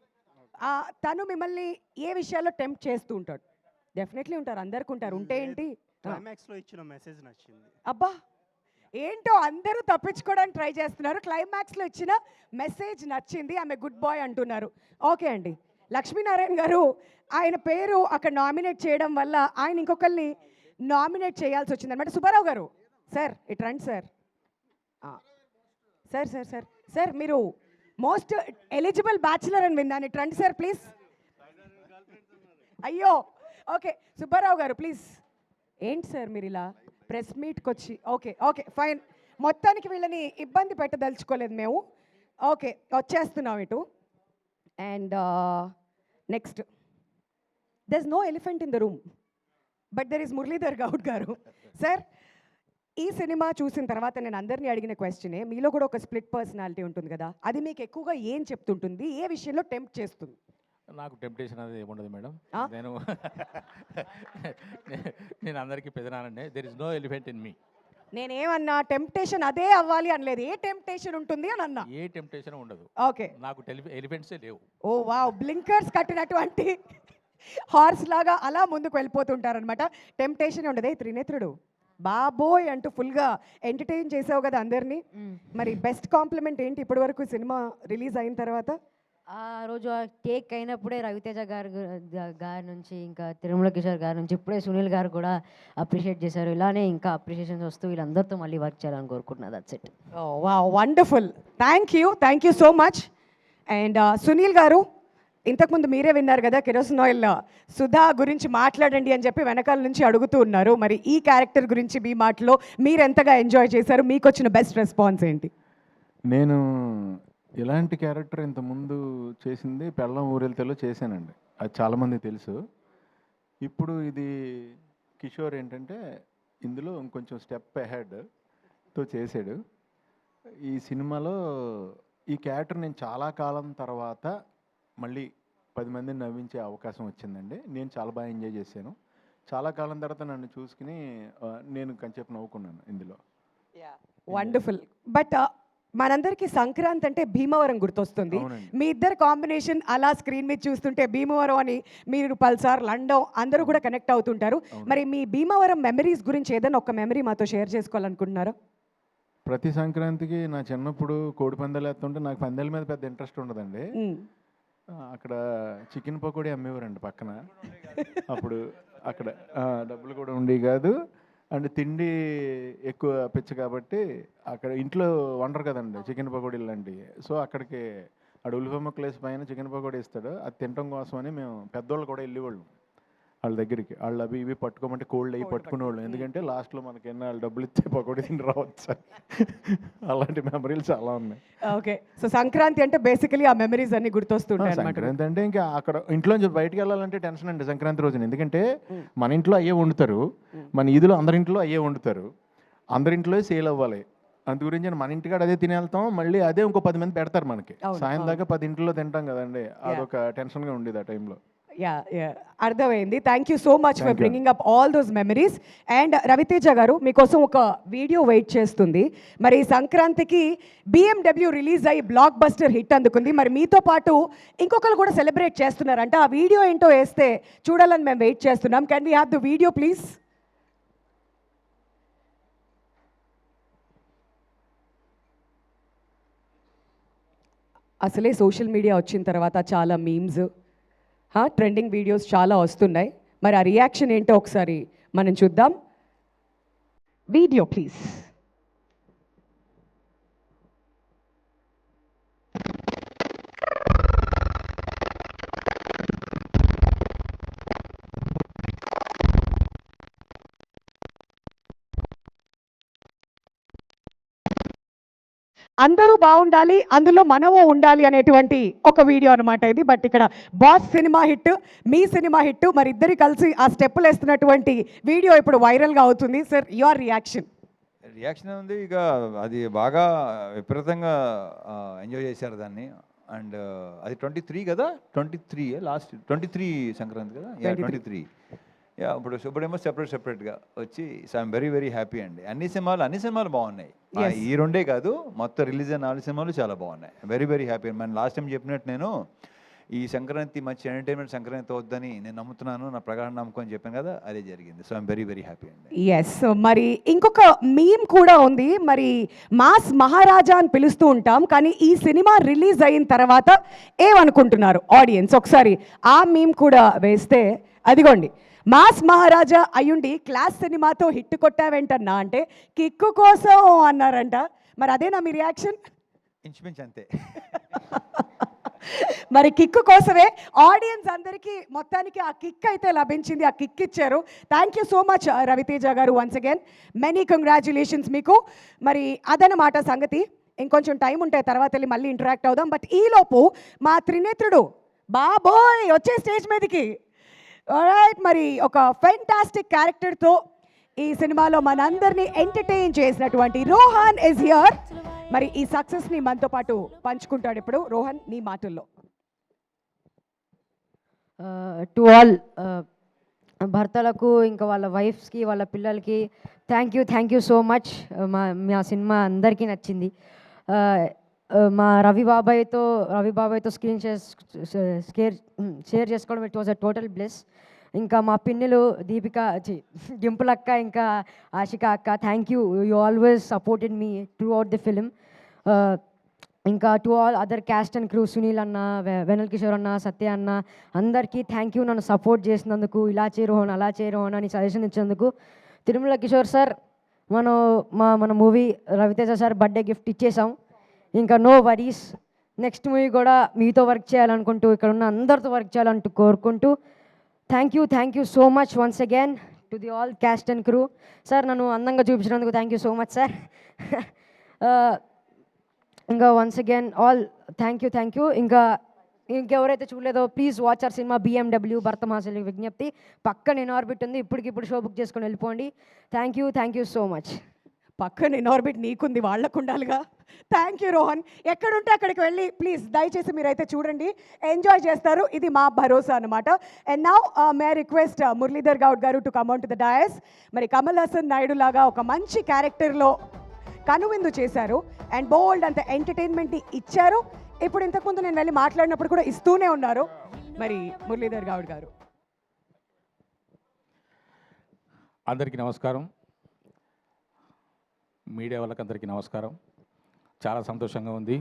తను మిమ్మల్ని ఏ విషయాల్లో టెంప్ట్ చేస్తూ ఉంటాడు? డెఫినెట్లీ ఉంటారు, అందరికి ఉంటారు. ఉంటే ఏంటి? క్లైమాక్స్లో ఇచ్చిన మెసేజ్ నచ్చింది. అబ్బా, ఏంటో అందరూ తప్పించుకోవడానికి ట్రై చేస్తున్నారు. క్లైమాక్స్లో ఇచ్చిన మెసేజ్ నచ్చింది, ఆమె గుడ్ బాయ్ అంటున్నారు. ఓకే అండి, లక్ష్మీనారాయణ గారు ఆయన పేరు అక్కడ నామినేట్ చేయడం వల్ల ఆయన ఇంకొకరిని నామినేట్ చేయాల్సి వచ్చింది అనమాట. సుబ్బారావు గారు, సార్ ఇటు రండి sir. Sir sir sir sir మీరు మోస్ట్ ఎలిజిబుల్ బ్యాచులర్ అని విన్నాను. ఇటు రండి సార్ ప్లీజ్. అయ్యో, ఓకే సుబ్బారావు గారు ప్లీజ్. ఏంటి సార్ మీరు ఇలా ప్రెస్ మీట్కి వచ్చి? ఓకే ఓకే ఫైన్, మొత్తానికి వీళ్ళని ఇబ్బంది పెట్టదలుచుకోలేదు మేము. ఓకే, వచ్చేస్తున్నాం ఇటు. And next, there is no elephant in the room, but there is Muralidhar Goud garu. Sir, ఈ సినిమా చూసిన తర్వాత నేను అందరినీ అడిగిన క్వశ్చనే, మీలో కూడా ఒక స్ప్లిట్ పర్సనాలిటీ ఉంటుంది కదా, అది మీకు ఎక్కువగా ఏం చెప్తుంటుంది, ఏ విషయంలో టెంప్ట్ చేస్తుంది? నాకు టెంప్టేషన్ అనేది ఏముండదు మేడం. నేను అందరికీ పెదనానండి. There is no elephant in me. నేనేమన్నా టెంప్టేషన్ అదే అవ్వాలి అనలేదు, ఏ టెంప్టేషన్ ఉంటుంది అని అన్నా. ఏ టెంప్టేషన్ ఉండదు. ఓకే, నాకు ఎలిఫెంట్సే లేవు. ఓ వావ్, బ్లింకర్స్ కట్టినటువంటి హార్స్ లాగా అలా ముందుకు వెళ్ళిపోతుంటారనమాట. టెంప్టేషన్ ఉండదు. త్రినేత్రుడు బాబోయ్ అంటూ ఫుల్గా ఎంటర్టైన్ చేసావు కదా అందరినీ. మరి బెస్ట్ కాంప్లిమెంట్ ఏంటి ఇప్పటి వరకు సినిమా రిలీజ్ అయిన తర్వాత? ఆ రోజు ఆ టేక్ అయినప్పుడే రవితేజ గారి నుంచి, ఇంకా తిరుమల కిషోర్ గారి నుంచి, ఇప్పుడే సునీల్ గారు కూడా అప్రిషియేట్ చేశారు. ఇలానే ఇంకా అప్రిషియేషన్స్ వస్తూ వీళ్ళందరితో మళ్ళీ వర్క్ చేయాలని కోరుకుంటున్నా. That's it. Wow, wonderful, thank you so much. And Sunil గారు, ఇంతకుముందు మీరే విన్నారు కదా, కెరోసిన్ ఆయిల్ సుధా గురించి మాట్లాడండి అని చెప్పి వెనకాల నుంచి అడుగుతూ ఉన్నారు. మరి ఈ క్యారెక్టర్ గురించి మీ మాటలో మీరు ఎంతగా ఎంజాయ్ చేశారు, మీకు వచ్చిన బెస్ట్ రెస్పాన్స్ ఏంటి? నేను ఇలాంటి క్యారెక్టర్ ఇంతకుముందు చేసింది పెళ్ళం ఊరెళ్తేలో చేశానండి, అది చాలామంది తెలుసు. ఇప్పుడు ఇది కిషోర్ ఏంటంటే ఇందులో ఇంకొంచెం స్టెప్ అహెడ్తో చేశాడు. ఈ సినిమాలో ఈ క్యారెక్టర్ నేను చాలా కాలం తర్వాత మళ్ళీ 10 మందిని నవ్వించే అవకాశం వచ్చిందండి. నేను చాలా బాగా ఎంజాయ్ చేశాను. చాలా కాలం తర్వాత నన్ను చూసుకుని నేను కొంచెంసేపు నవ్వుకున్నాను ఇందులో. వండర్ఫుల్. బట్ మనందరికీ సంక్రాంతి అంటే భీమవరం గుర్తొస్తుంది. మీ ఇద్దరు కాంబినేషన్ అలా స్క్రీన్ మీద చూస్తుంటే భీమవరం అని మీరు పల్సార్, లండన్ అందరూ కూడా కనెక్ట్ అవుతుంటారు. మరి మీ భీమవరం మెమరీస్ గురించి ఏదైనా ఒక మెమరీ మాతో షేర్ చేసుకోవాలనుకుంటున్నారా? ప్రతి సంక్రాంతికి నా చిన్నప్పుడు కోడి పందాలు వేస్తుంటే నాకు పందాల మీద పెద్ద ఇంట్రెస్ట్ ఉండదండి. అక్కడ చికెన్ పకోడీ అమ్మేవారండి పక్కన. అప్పుడు అక్కడ డబ్బులు కూడా ఉండేవి కాదు, అండ్ తిండి ఎక్కువ పిచ్చ కాబట్టి అక్కడ ఇంట్లో వండరు కదండి చికెన్ పకోడీలు లాంటివి. సో అక్కడికి ఉల్లిపాయ ముక్కలు వేసి పైన చికెన్ పకోడీ ఇస్తాడు, అది తినడం కోసం అని మేము పెద్దోళ్ళు కూడా వెళ్ళేవాళ్ళం వాళ్ళ దగ్గరికి. వాళ్ళు అవి ఇవి పట్టుకోమంటే కోల్డ్ అవి పట్టుకునేవాళ్ళు, ఎందుకంటే లాస్ట్లో మనకైనా వాళ్ళు డబ్బులు ఇస్తే పకోడీ తిని రావచ్చు. అలాంటి మెమరీలు చాలా ఉన్నాయి. ఓకే, సో సంక్రాంతి అంటే బేసికలీ ఆ మెమరీస్ అన్ని గుర్తొస్తుంటాయి అన్నమాట. సంక్రాంతి అంటే ఇంకా అక్కడ ఇంట్లోంచి బయటికి వెళ్ళాలంటే టెన్షన్ అండి సంక్రాంతి రోజున, ఎందుకంటే మన ఇంట్లో అయ్యే వండుతారు, మన ఈదులో అందరింట్లో అయ్యే వండుతారు, అందరింట్లో సేల్ అవ్వాలి. అందు గురించి మన ఇంటికాడ అదే తిని వెళ్తాం, మళ్ళీ అదే ఇంకో 10 మంది పెడతారు మనకి. సాయం దాకా 10 ఇంట్లో తింటాం కదండి, అదొక టెన్షన్గా ఉండేది ఆ టైంలో. అర్థమైంది. Thank you so much for bringing up all those memories. And Ravi Teja garu, మీకోసం ఒక వీడియో వెయిట్ చేస్తుంది. మరి సంక్రాంతికి BMW రిలీజ్ అయ్యి బ్లాక్ బస్టర్ హిట్ అందుకుంది. మరి మీతో పాటు ఇంకొకరు కూడా సెలబ్రేట్ చేస్తున్నారంట. ఆ వీడియో ఏంటో వేస్తే చూడాలని మేము వెయిట్ చేస్తున్నాం. Can we have the video please? అసలే సోషల్ మీడియా వచ్చిన తర్వాత చాలా మీమ్స్, ట్రెండింగ్ వీడియోస్ చాలా వస్తున్నాయి. మరి ఆ రియాక్షన్ ఏంటో ఒకసారి మనం చూద్దాం. Video please. అందరూ బాగుండాలి, అందులో మనము ఉండాలి అనేటువంటి ఒక వీడియో అనమాట ఇది. బట్ ఇక్కడ బాస్ సినిమా హిట్, మీ సినిమా హిట్, మరి ఇద్దరు కలిసి ఆ స్టెప్పులు వేస్తున్నటువంటి వీడియో ఇప్పుడు వైరల్గా అవుతుంది. Sir, your reaction? రియాక్షన్ ఉంది, ఇక అది బాగా విపరీతంగా ఎంజాయ్ చేశారు దాన్ని. అండ్ అది 23 కదా, 23 లాస్ట్ 23 సంక్రాంతి కదా, 23. యా ఇప్పుడేమో సెపరేట్గా వచ్చి so I'm very very happy అండి. అన్ని సినిమాలు బాగున్నాయి. ఈ రెండే కాదు, మొత్తం రిలీజ్ అయిన 4 సినిమాలు చాలా బాగున్నాయి. Very very happy. మన లాస్ట్ టైం చెప్పినట్టు నేను ఈ సంక్రాంతి మంచి ఎంటర్టైన్మెంట్ సంక్రాంతి అవుద్దని నేను నమ్ముతున్నాను, నా ప్రగాఢ నమ్మకం అని చెప్పాను కదా, అదే జరిగింది. So I'm very very happy అండి. ఎస్, మరి ఇంకొక మీమ్ కూడా ఉంది. మరి మాస్ మహారాజా అని పిలుస్తూ ఉంటాం, కానీ ఈ సినిమా రిలీజ్ అయిన తర్వాత ఏమనుకుంటున్నారు ఆడియన్స్? ఒకసారి ఆ మీమ్ కూడా వేస్తే, అదిగోండి, మాస్ మహారాజా అయ్యుండి క్లాస్ సినిమాతో హిట్ కొట్టావేంటన్నా అంటే కిక్కు కోసం అన్నారంట. మరి అదేనా మీ రియాక్షన్? ఇంచుమించు అంతే. మరి కిక్కు కోసమే ఆడియన్స్ అందరికీ మొత్తానికి ఆ కిక్ అయితే లభించింది, ఆ కిక్ ఇచ్చారు. Thank you so much Ravi Teja garu, once again many congratulations మీకు. మరి అదనమాట సంగతి. ఇంకొంచెం టైం ఉంటే తర్వాత వెళ్ళి మళ్ళీ ఇంటరాక్ట్ అవుదాం. బట్ ఈలోపు మా త్రినేత్రుడు బాబోయ్ వచ్చే స్టేజ్ మీదకి. ఆల్రైట్, మరి ఒక ఫెంటాస్టిక్ క్యారెక్టర్తో ఈ సినిమాలో మనందరినీ ఎంటర్టైన్ చేసినటువంటి రోహన్ ఇస్ హియర్. మరి ఈ సక్సెస్ని మనతో పాటు పంచుకుంటాడు ఇప్పుడు. రోహన్, నీ మాటల్లో. టు ఆల్ భర్తలకు, ఇంకా వాళ్ళ వైఫ్స్కి, వాళ్ళ పిల్లలకి థ్యాంక్ యూ సో మచ్. మా సినిమా అందరికీ నచ్చింది. మా రవి బాబాయ్తో స్క్రీన్ షేర్ చేసుకోవడం it was a total bless. ఇంకా మా పిన్నెలు దీపిక, డింపుల్ అక్క, ఇంకా ఆశిక అక్క, thank you. You always supported me throughout the film. ఇంకా to all other cast and crew, Sunil అన్న, వెనల్ కిషోర్ అన్న, సత్య అన్న, అందరికీ థ్యాంక్ యూ. నన్ను సపోర్ట్ చేసినందుకు, ఇలా చేయరోహన్ అలా చేయరోహన్ అని సజెషన్ ఇచ్చినందుకు. తిరుమల కిషోర్ సార్, మన movie Ravi Teja sir birthday gift ఇచ్చేసాం. ఇంకా నో వరీస్, నెక్స్ట్ మూవీ కూడా మీతో వర్క్ చేయాలనుకుంటూ, ఇక్కడ ఉన్న అందరితో వర్క్ చేయాలంటూ కోరుకుంటూ thank you so much once again to the all cast and crew. Sir, నన్ను అందంగా చూపించినందుకు thank you so much sir. ఇంకా once again all thank you. ఇంకెవరైతే చూడలేదో please watch our cinema BMW భర్త మహాశైల విజ్ఞప్తి. పక్కన ఇన్ఆర్బిట్ ఉంది, ఇప్పటికిప్పుడు షో బుక్ చేసుకొని వెళ్ళిపోండి. Thank you so much. పక్కన ఇన్ఆర్బిట్ నీకుంది, వాళ్ళకు ఉండాలిగా. Thank you Rohan. ఎక్కడుంటే అక్కడికి వెళ్ళి ప్లీజ్ దయచేసి మీరైతే చూడండి, ఎంజాయ్ చేస్తారు. ఇది మా భరోసా అనమాట. And now may request Muralidhar Goud garu to come on to the dais. మరి కమల్ హాసన్ నాయుడు లాగా ఒక మంచి క్యారెక్టర్లో కనువిందు చేశారు అండ్ బోల్డ్ అంత ఎంటర్టైన్మెంట్ని ఇచ్చారు. ఇప్పుడు ఇంతకుముందు నేను వెళ్ళి మాట్లాడినప్పుడు కూడా ఇస్తూనే ఉన్నారు. మరి మురళీధర్ గౌడ్ గారు. అందరికీ నమస్కారం, మీడియా వాళ్ళకందరికీ నమస్కారం. చాలా సంతోషంగా ఉంది.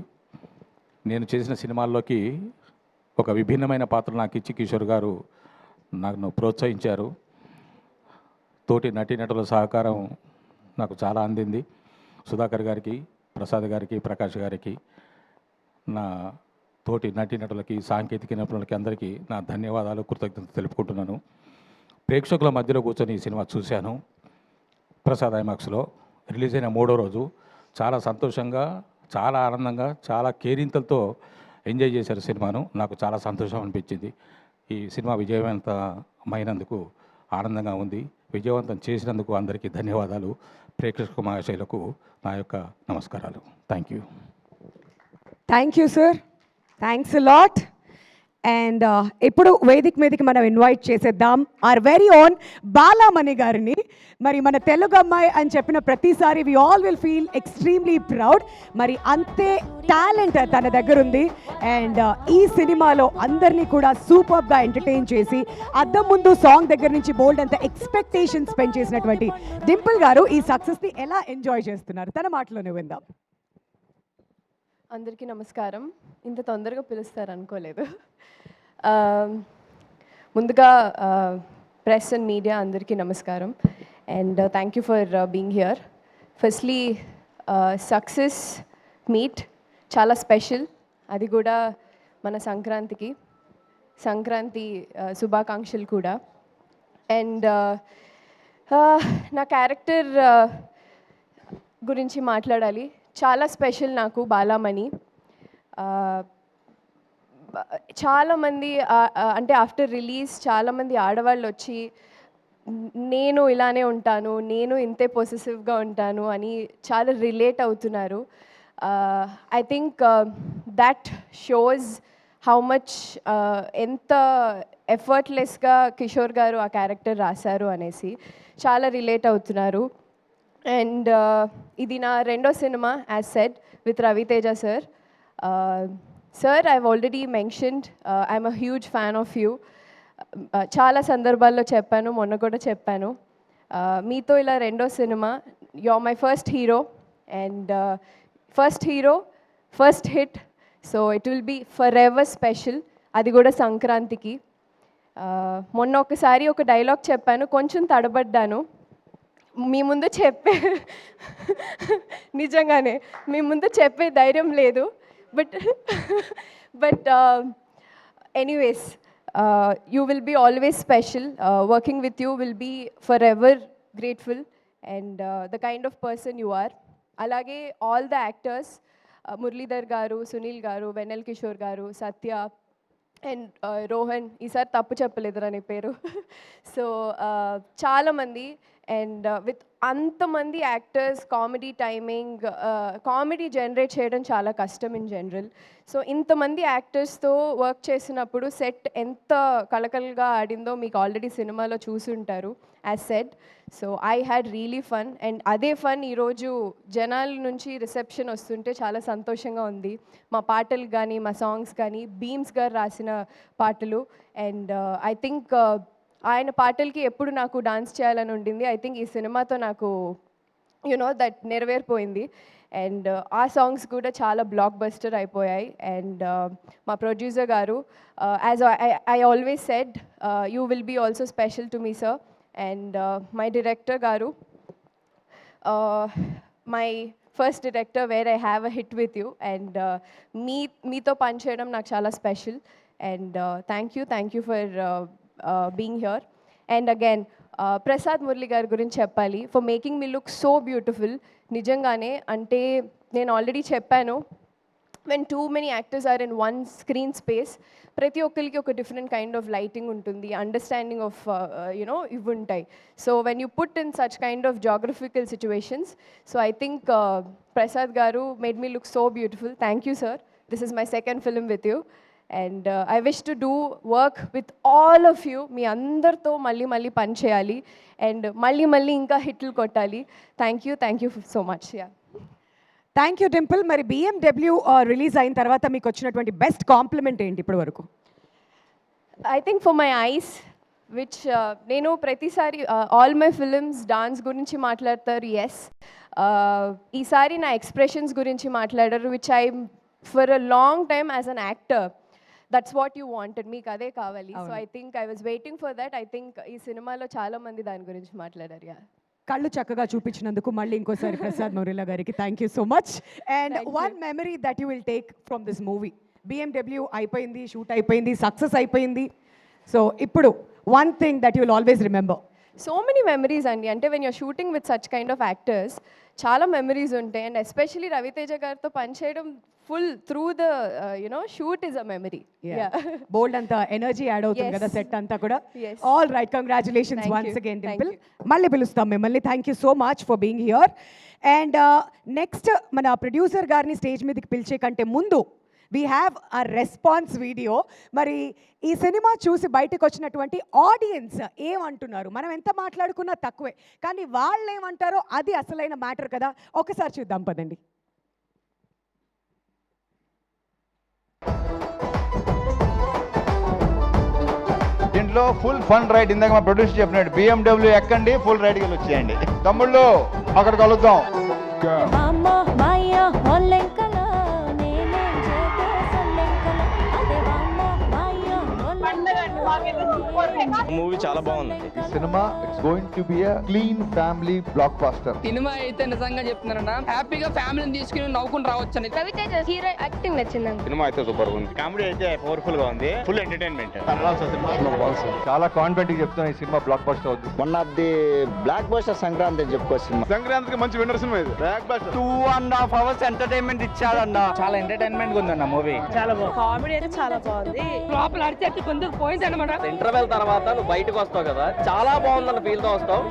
నేను చేసిన సినిమాల్లోకి ఒక విభిన్నమైన పాత్ర నాకు ఇచ్చి కిషోర్ గారు నన్ను ప్రోత్సహించారు. తోటి నటీనటుల సహకారం నాకు చాలా అందింది. సుధాకర్ గారికి, ప్రసాద్ గారికి, ప్రకాష్ గారికి, నా తోటి నటీనటులకి, సాంకేతిక నిపుణులకి అందరికీ నా ధన్యవాదాలు, కృతజ్ఞతలు తెలుపుకుంటున్నాను. ప్రేక్షకుల మధ్యలో కూర్చొని ఈ సినిమా చూశాను. ప్రసాద్ ఐమాక్స్లో రిలీజ్ అయిన 3వ రోజు చాలా సంతోషంగా, చాలా ఆనందంగా, చాలా కేరింతలతో ఎంజాయ్ చేశారు సినిమాను. నాకు చాలా సంతోషం అనిపించింది. ఈ సినిమా విజయవంతమైనందుకు ఆనందంగా ఉంది. విజయవంతం చేసినందుకు అందరికీ ధన్యవాదాలు. ప్రేక్షక మహాశైలకు నా యొక్క నమస్కారాలు. Thank you sir, thanks lot. And ఇప్పుడు వేదిక మీదకి మనం ఇన్వైట్ చేసేద్దాం ఆర్ వెరీ ఓన్ బాలామణి గారిని. మరి మన తెలుగు అమ్మాయి అని చెప్పిన ప్రతిసారి we all will feel extremely proud. మరి అంతే టాలెంట్ తన దగ్గర ఉంది. అండ్ ఈ సినిమాలో అందరినీ కూడా సూపర్గా ఎంటర్టైన్ చేసి, అద్దం ముందు సాంగ్ దగ్గర నుంచి బోల్డ్ అంత ఎక్స్పెక్టేషన్స్ స్పెండ్ చేసినటువంటి డింపుల్ గారు ఈ సక్సెస్ని ఎలా ఎంజాయ్ చేస్తున్నారు తన మాటలోనే విందాం. అందరికీ నమస్కారం. ఇంత తొందరగా పిలుస్తారు అనుకోలేదు. ముందుగా ప్రెస్ అండ్ మీడియా అందరికీ నమస్కారం and thank you for being here. Firstly success meet చాలా స్పెషల్, అది కూడా మన సంక్రాంతి శుభాకాంక్షలు కూడా. అండ్ నా క్యారెక్టర్ గురించి మాట్లాడాలి. చాలా స్పెషల్ నాకు బాలామణి. చాలామంది అంటే ఆఫ్టర్ రిలీజ్ చాలామంది ఆడవాళ్ళు వచ్చి నేను ఇలానే ఉంటాను, నేను ఇంతే పొసెసివ్గా ఉంటాను అని చాలా రిలేట్ అవుతున్నారు. I think that shows how much ఎంత ఎఫర్ట్లెస్గా కిషోర్ గారు ఆ క్యారెక్టర్ రాశారు అనేసి చాలా రిలేట్ అవుతున్నారు. అండ్ ఇది నా రెండో cinema as said with Ravi Teja sir. Sir, I've already mentioned I'm a huge fan of you. చాలా సందర్భాల్లో చెప్పాను, మొన్న కూడా చెప్పాను. మీతో ఇలా రెండో cinema, you are my first hero and first hit. So it will be forever special, అది కూడా సంక్రాంతికి. మొన్న ఒకసారి ఒక డైలాగ్ చెప్పాను, కొంచెం తడబడ్డాను. మీ ముందు నిజంగానే మీ ముందు చెప్పే ధైర్యం లేదు. But anyways, you will be always special. Working with you will be forever grateful and the kind of person you are. Alage all the actors, Muralidhar garu, Sunil garu, Venel Kishore garu, Satya and Rohan, ఈసారి తప్పు చెప్పలేదురా నీ పేరు. So చాలా మంది and with అంతమంది actors, comedy timing, comedy generate చేయడం చాలా కష్టం ఇన్ జనరల్. సో ఇంతమంది యాక్టర్స్తో వర్క్ చేసినప్పుడు సెట్ ఎంత కలకలగా ఆడిందో మీకు ఆల్రెడీ సినిమాలో చూసుంటారు as said. So I had really fun and అదే ఫన్ ఈరోజు జనాల నుంచి రిసెప్షన్ వస్తుంటే చాలా సంతోషంగా ఉంది. మా పాటలు కానీ మా సాంగ్స్ కానీ బీమ్స్ గారు రాసిన పాటలు అండ్ ఐ థింక్ ఆయన పాటలకి ఎప్పుడు నాకు డాన్స్ చేయాలని ఉండింది. ఐ థింక్ ఈ సినిమాతో నాకు దట్ నెరవేరిపోయింది అండ్ ఆ సాంగ్స్ కూడా చాలా బ్లాక్ బస్టర్ అయిపోయాయి. అండ్ మా producer garu, as I always said, you will be also special to me sir. And my director garu, my first director where I have a hit with you and మీతో పనిచేయడం నాకు చాలా special and thank you for being here. And again Prasad Murali గారి గురించి చెప్పాలి, for making me look so beautiful. నిజంగానే అంటే నేను ఆల్రెడీ చెప్పాను, when too many actors are in one screen space, ప్రతి ఒక్కరికి ఒక డిఫరెంట్ కైండ్ ఆఫ్ లైటింగ్ ఉంటుంది, అండర్స్టాండింగ్ ఆఫ్ ఇవి ఉంటాయి. So when you put in such kind of geographical situations, so I think Prasad garu made me look so beautiful. Thank you sir. This is my second film with you and I wish to do work with all of you. మీ అందరితో మళ్ళీ పని చేయాలి and మళ్ళీ ఇంకా హిట్లు కొట్టాలి. Thank you so much. Yeah, thank you Dimple. మరి BMW రిలీజ్ అయిన తర్వాత మీకు వచ్చినటువంటి బెస్ట్ కాంప్లిమెంట్ ఏంటి ఇప్పటి వరకు? I think for my eyes, which నేను ప్రతిసారి ఆల్ మై ఫిలిమ్స్ డాన్స్ గురించి మాట్లాడతారు, ఎస్. ఈసారి నా ఎక్స్ప్రెషన్స్ గురించి మాట్లాడారు, which I for a long time as an actor that's what you wanted, మీకు అదే కావాలి. So I think I was waiting for that. I think ఈ సినిమాలో చాలా మంది దాని గురించి మాట్లాడారు. యా, కళ్ళు చక్కగా చూపించినందుకు మళ్ళీ ఇంకోసారి ప్రసాద్ మురళి గారికి thank you so much. And one memory that you will take from this movie. BMW అయిపోయింది, షూట్ అయిపోయింది, సక్సెస్ అయిపోయింది. సో ఇప్పుడు one thing that you will always remember. So many memories అండి. అంటే when your shooting with such kind of actors చాలా memories ఉంటాయి and especially Ravi Teja గారితో పనిచేయడం full through the shoot is a memory. బోల్డ్ అంత ఎనర్జీ యాడ్ అవుతుంది కదా సెట్ అంతా కూడా. All right, congratulations once again Dimple. మళ్ళీ పిలుస్తాం మిమ్మల్ని. Thank you so much for being here. And next మన ప్రొడ్యూసర్ గారిని స్టేజ్ మీదకి పిలిచే కంటే ముందు we have a response video. మరి ఈ సినిమా చూసి బయటకు వచ్చినటువంటి ఆడియన్స్ ఏమంటున్నారు? మనం ఎంత మాట్లాడుకున్నా తక్కువే, కానీ వాళ్ళు ఏమంటారో అది అసలైన మ్యాటర్ కదా. ఒకసారి చూద్దాం పదండి. దీంట్లో ఫుల్ ఫన్ రైడ్, ఇందాక మా ప్రొడ్యూసర్ చెప్పినట్టు BMW ఎక్కండి, ఫుల్ రైడ్కి వెళ్ళి వచ్చేయండి. తమ్ముళ్ళు అక్కడ కలుద్దాం. మూవీ చాలా బాగుంది. ఈ cinema it's going to be a clean family blockbuster. Cinema అయితే నిజంగా చెప్తున్నారన్న, హ్యాపీగా ఫ్యామిలీని తీసుకుని నవ్వుకుని రావచ్చు. రవితేజ హీరో యాక్టింగ్ నచ్చింది. సినిమా అయితే సూపర్ ఉంది. కామెడీ అయితే పవర్ఫుల్ గా ఉంది. Full entertainment. చాలా కాన్ఫిడెంట్ గా చెప్తున్నా ఈ సినిమా బ్లాక్ బస్టర్ అవుతుంది. One of the blockbuster Sankranti అని చెప్పుకోవచ్చు. సంక్రాంతికి మంచి విన్నర్ సినిమా ఇది. బ్లాక్ బస్టర్ 2.5 hours ఎంటర్టైన్మెంట్ ఇచ్చాడన్న. చాలా ఎంటర్టైన్మెంట్ గా ఉందన్న మూవీ. చాలా బాగుంది. కామెడీ అయితే చాలా బాగుంది. లోపల అడిచేట్టు కొంచెం పోయింది అనమాట. ఇంటర్వెల్ తర్వాత నువ్వు బయటకు వస్తావు కదా, చాలా బాగుందన్న ఫీల్ తో వస్తావు.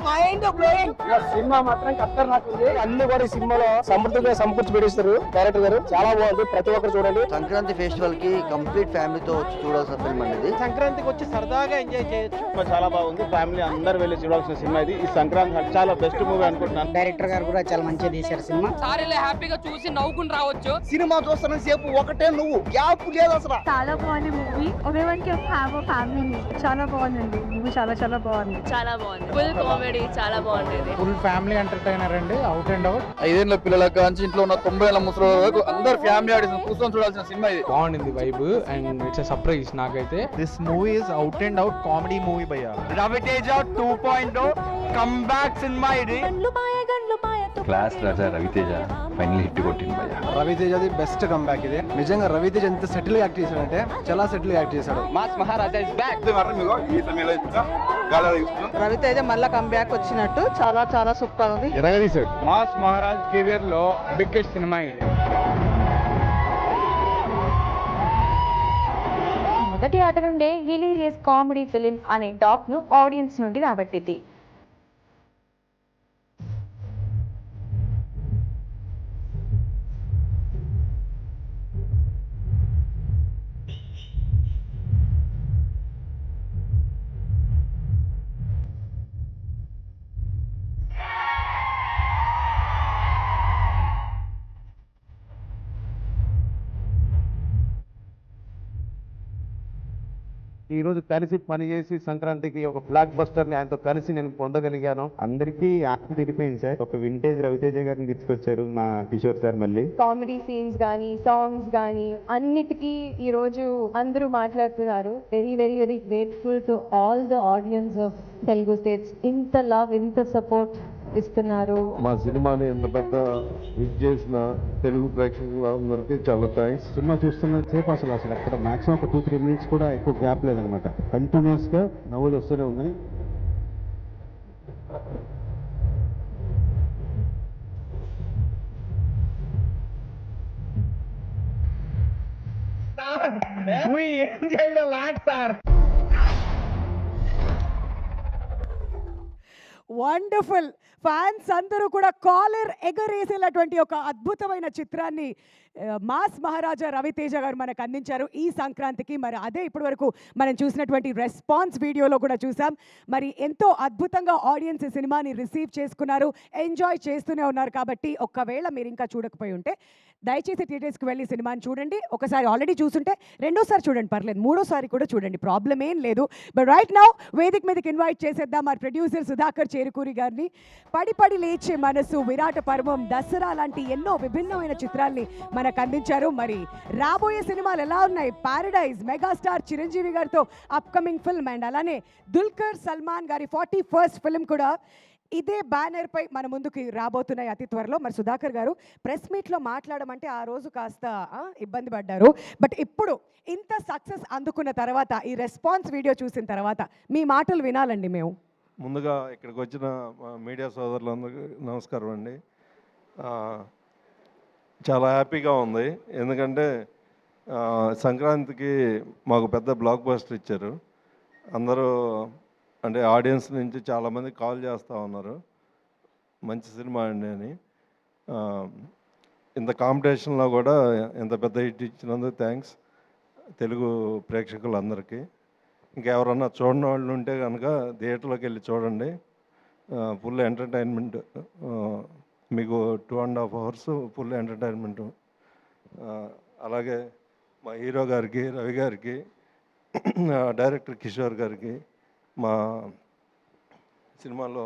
Mind blowing. సినిమా మాత్రం కత్తర్ నాకుంది. అన్ని కూడా ఈ సినిమాలో సమృద్ధిగా సమకూర్చి పెట్టిస్తారు డైరెక్టర్ గారు. చాలా బాగుంది, ప్రతి ఒక్కరు చూడండి. సంక్రాంతి ఫెస్టివల్ కి కంప్లీట్ ఫ్యామిలీతో వచ్చి చూడాల్సిన ఫిల్మ్ అనేది. సంక్రాంతికి వచ్చి సరదాగా ఎంజాయ్ చేయొచ్చు. చాలా బాగుంది, ఫ్యామిలీ అందరూ వెళ్ళి చూడాల్సిన సినిమా ఇది. ఈ సంక్రాంతి చాలా బెస్ట్ మూవీ అనుకుంటున్నాను. డైరెక్టర్ గారు కూడా చాలా మంచిగా తీశారు సినిమా. సారీలే హ్యాపీగా చూసి నవ్వుకుని రావచ్చు. సినిమా చూస్తున్న సేపు ఒకటే నువ్వు, గ్యాప్ లేదు అసలు. చాలా బాగుంది movie. Everyone can have a family. చాలా బాగుందండి మూవీ, చాలా చాలా బాగుంది. చాలా బాగుంది, ఫుల్ కామెడీ, చాలా బాగుంది. ఫుల్ ఫ్యామిలీ ఎంటర్టైనర్ అండి, అవుట్ అండ్ అవుట్. 5 ఏళ్ల పిల్లల కాంచి ఇంట్లో ఉన్న 90 ఏళ్ల ముసలి వరకు అందరు ఫ్యామిలీ ఆడియన్స్ కూర్చొని చూడాల్సిన సినిమా ఇది. బాగుంది వైబ్ అండ్ ఇట్స్ సర్ప్రైజ్ నాకైతే. This movie is out and out comedy movie భయ్యా. రవితేజ 2.0 కమ్ బ్యాక్ సినిమా ఇది. క్లాస్ రాజా రవితేజ ఫైనల్ హిట్ కొట్టింది భయ్యా. రవితేజది బెస్ట్ కంబ్యాక్ ఇది. నిజంగా రవితేజ ఎంత సెటిల్ యాక్ట్ చేశాడంటే చాలా సెటిల్ యాక్ట్ చేశాడు. Mass Maharaja is back. Ravi Teja మళ్ళా కంబ్యాక్ వచ్చినట్టు చాలా చాలా సూపర్ ఉంది. మాస్ మహారాజ్ కెరియర్ లో బిగ్గెస్ట్ సినిమా ఇది. మొదటి ఆట నుండే హిలీరియస్ కామెడీ ఫిలిం అనే టాక్ ను ఆడియన్స్ నుండి రాబట్టింది. ఈ రోజు కలిసి పనిచేసి సంక్రాంతికి ఒక బ్లాక్ బస్టర్ ని ఆయనతో కలిసి నేను పొందగలిగాను. అందరికీ ఆనందం తెలిపోయింది సార్. ఒక వింటేజ్ రవితేజ గారిని తీసుకొచ్చారు మా కిషోర్ సార్. మళ్ళీ కామెడీ సీన్స్ గానీ సాంగ్స్ గానీ అన్నిటికీ ఈ రోజు అందరూ మాట్లాడుతున్నారు. Very very very grateful to all the audience of Telugu states. ఇంత లవ్, ఇంత సపోర్ట్ ఇస్తున్నారు. మా సినిమాని ఎంత పెద్ద హిట్ చేసిన తెలుగు ప్రేక్షకులందరికీ చాలా థ్యాంక్స్. సినిమా చూస్తున్న సేపు అసలు అక్కడ మాక్సిమం ఒక 2-3 మినిట్స్ కూడా ఎక్కువ గ్యాప్ లేదనమాట. కంటిన్యూస్గా నవ్వులు వస్తూనే ఉన్నాయి. వండర్ఫుల్. ఫ్యాన్స్ అందరూ కూడా కాలర్ ఎగరేసేలాటువంటి ఒక అద్భుతమైన చిత్రాన్ని మాస్ మహారాజా రవితేజ గారు మనకు అందించారు ఈ సంక్రాంతికి. మరి అదే ఇప్పటి వరకు మనం చూసినటువంటి రెస్పాన్స్ వీడియోలో కూడా చూసాం. మరి ఎంతో అద్భుతంగా ఆడియన్స్ ఈ సినిమాని రిసీవ్ చేసుకున్నారు, ఎంజాయ్ చేస్తూనే ఉన్నారు. కాబట్టి ఒకవేళ మీరు ఇంకా చూడకపోయి ఉంటే దయచేసి థియేటర్స్కి వెళ్ళి సినిమాని చూడండి. ఒకసారి ఆల్రెడీ చూసుంటే రెండోసారి చూడండి, పర్లేదు, మూడోసారి కూడా చూడండి, ప్రాబ్లం ఏం లేదు. బట్ రైట్ నౌ వేదిక మీదకి ఇన్వైట్ చేసేద్దాం మా ప్రొడ్యూసర్ సుధాకర్ చేరుకూరి గారిని. పడి పడి లేచే మనసు, విరాట పర్వం, దసరా లాంటి ఎన్నో విభిన్నమైన చిత్రాల్ని మనకు అందించారు. మరి రాబోయే సినిమాలు ఎలా ఉన్నాయి? పారడైజ్, మెగాస్టార్ చిరంజీవి గారితో అప్కమింగ్ ఫిల్మ్, అండ్ అలానే దుల్కర్ సల్మాన్ గారి 41st ఫిల్మ్ కూడా ఇదే బ్యానర్ పై మన ముందుకి రాబోతున్నాయి అతి త్వరలో. మరి సుధాకర్ గారు ప్రెస్ మీట్లో మాట్లాడమంటే ఆ రోజు కాస్త ఇబ్బంది పడ్డారు. బట్ ఇప్పుడు ఇంత సక్సెస్ అందుకున్న తర్వాత, ఈ రెస్పాన్స్ వీడియో చూసిన తర్వాత మీ మాటలు వినాలండి మేము. ముందుగా ఇక్కడికి వచ్చిన మీడియా సోదరులందరికీ నమస్కారం అండి. చాలా హ్యాపీగా ఉంది, ఎందుకంటే సంక్రాంతికి మాకు పెద్ద బ్లాక్ బస్టర్ ఇచ్చారు. అందరూ అంటే ఆడియన్స్ నుంచి చాలామంది కాల్ చేస్తూ ఉన్నారు, మంచి సినిమా అండి అని. ఇంత కాంపిటీషన్లో కూడా ఇంత పెద్ద హిట్ ఇచ్చినందుకు థ్యాంక్స్ తెలుగు ప్రేక్షకులందరికీ. ఇంకెవరన్నా చూడని వాళ్ళు ఉంటే కనుక థియేటర్లోకి వెళ్ళి చూడండి, ఫుల్ ఎంటర్టైన్మెంట్. మీకు 2.5 hours ఫుల్ ఎంటర్టైన్మెంట్. అలాగే మా హీరో గారికి, రవి గారికి, డైరెక్టర్ కిషోర్ గారికి, మా సినిమాలో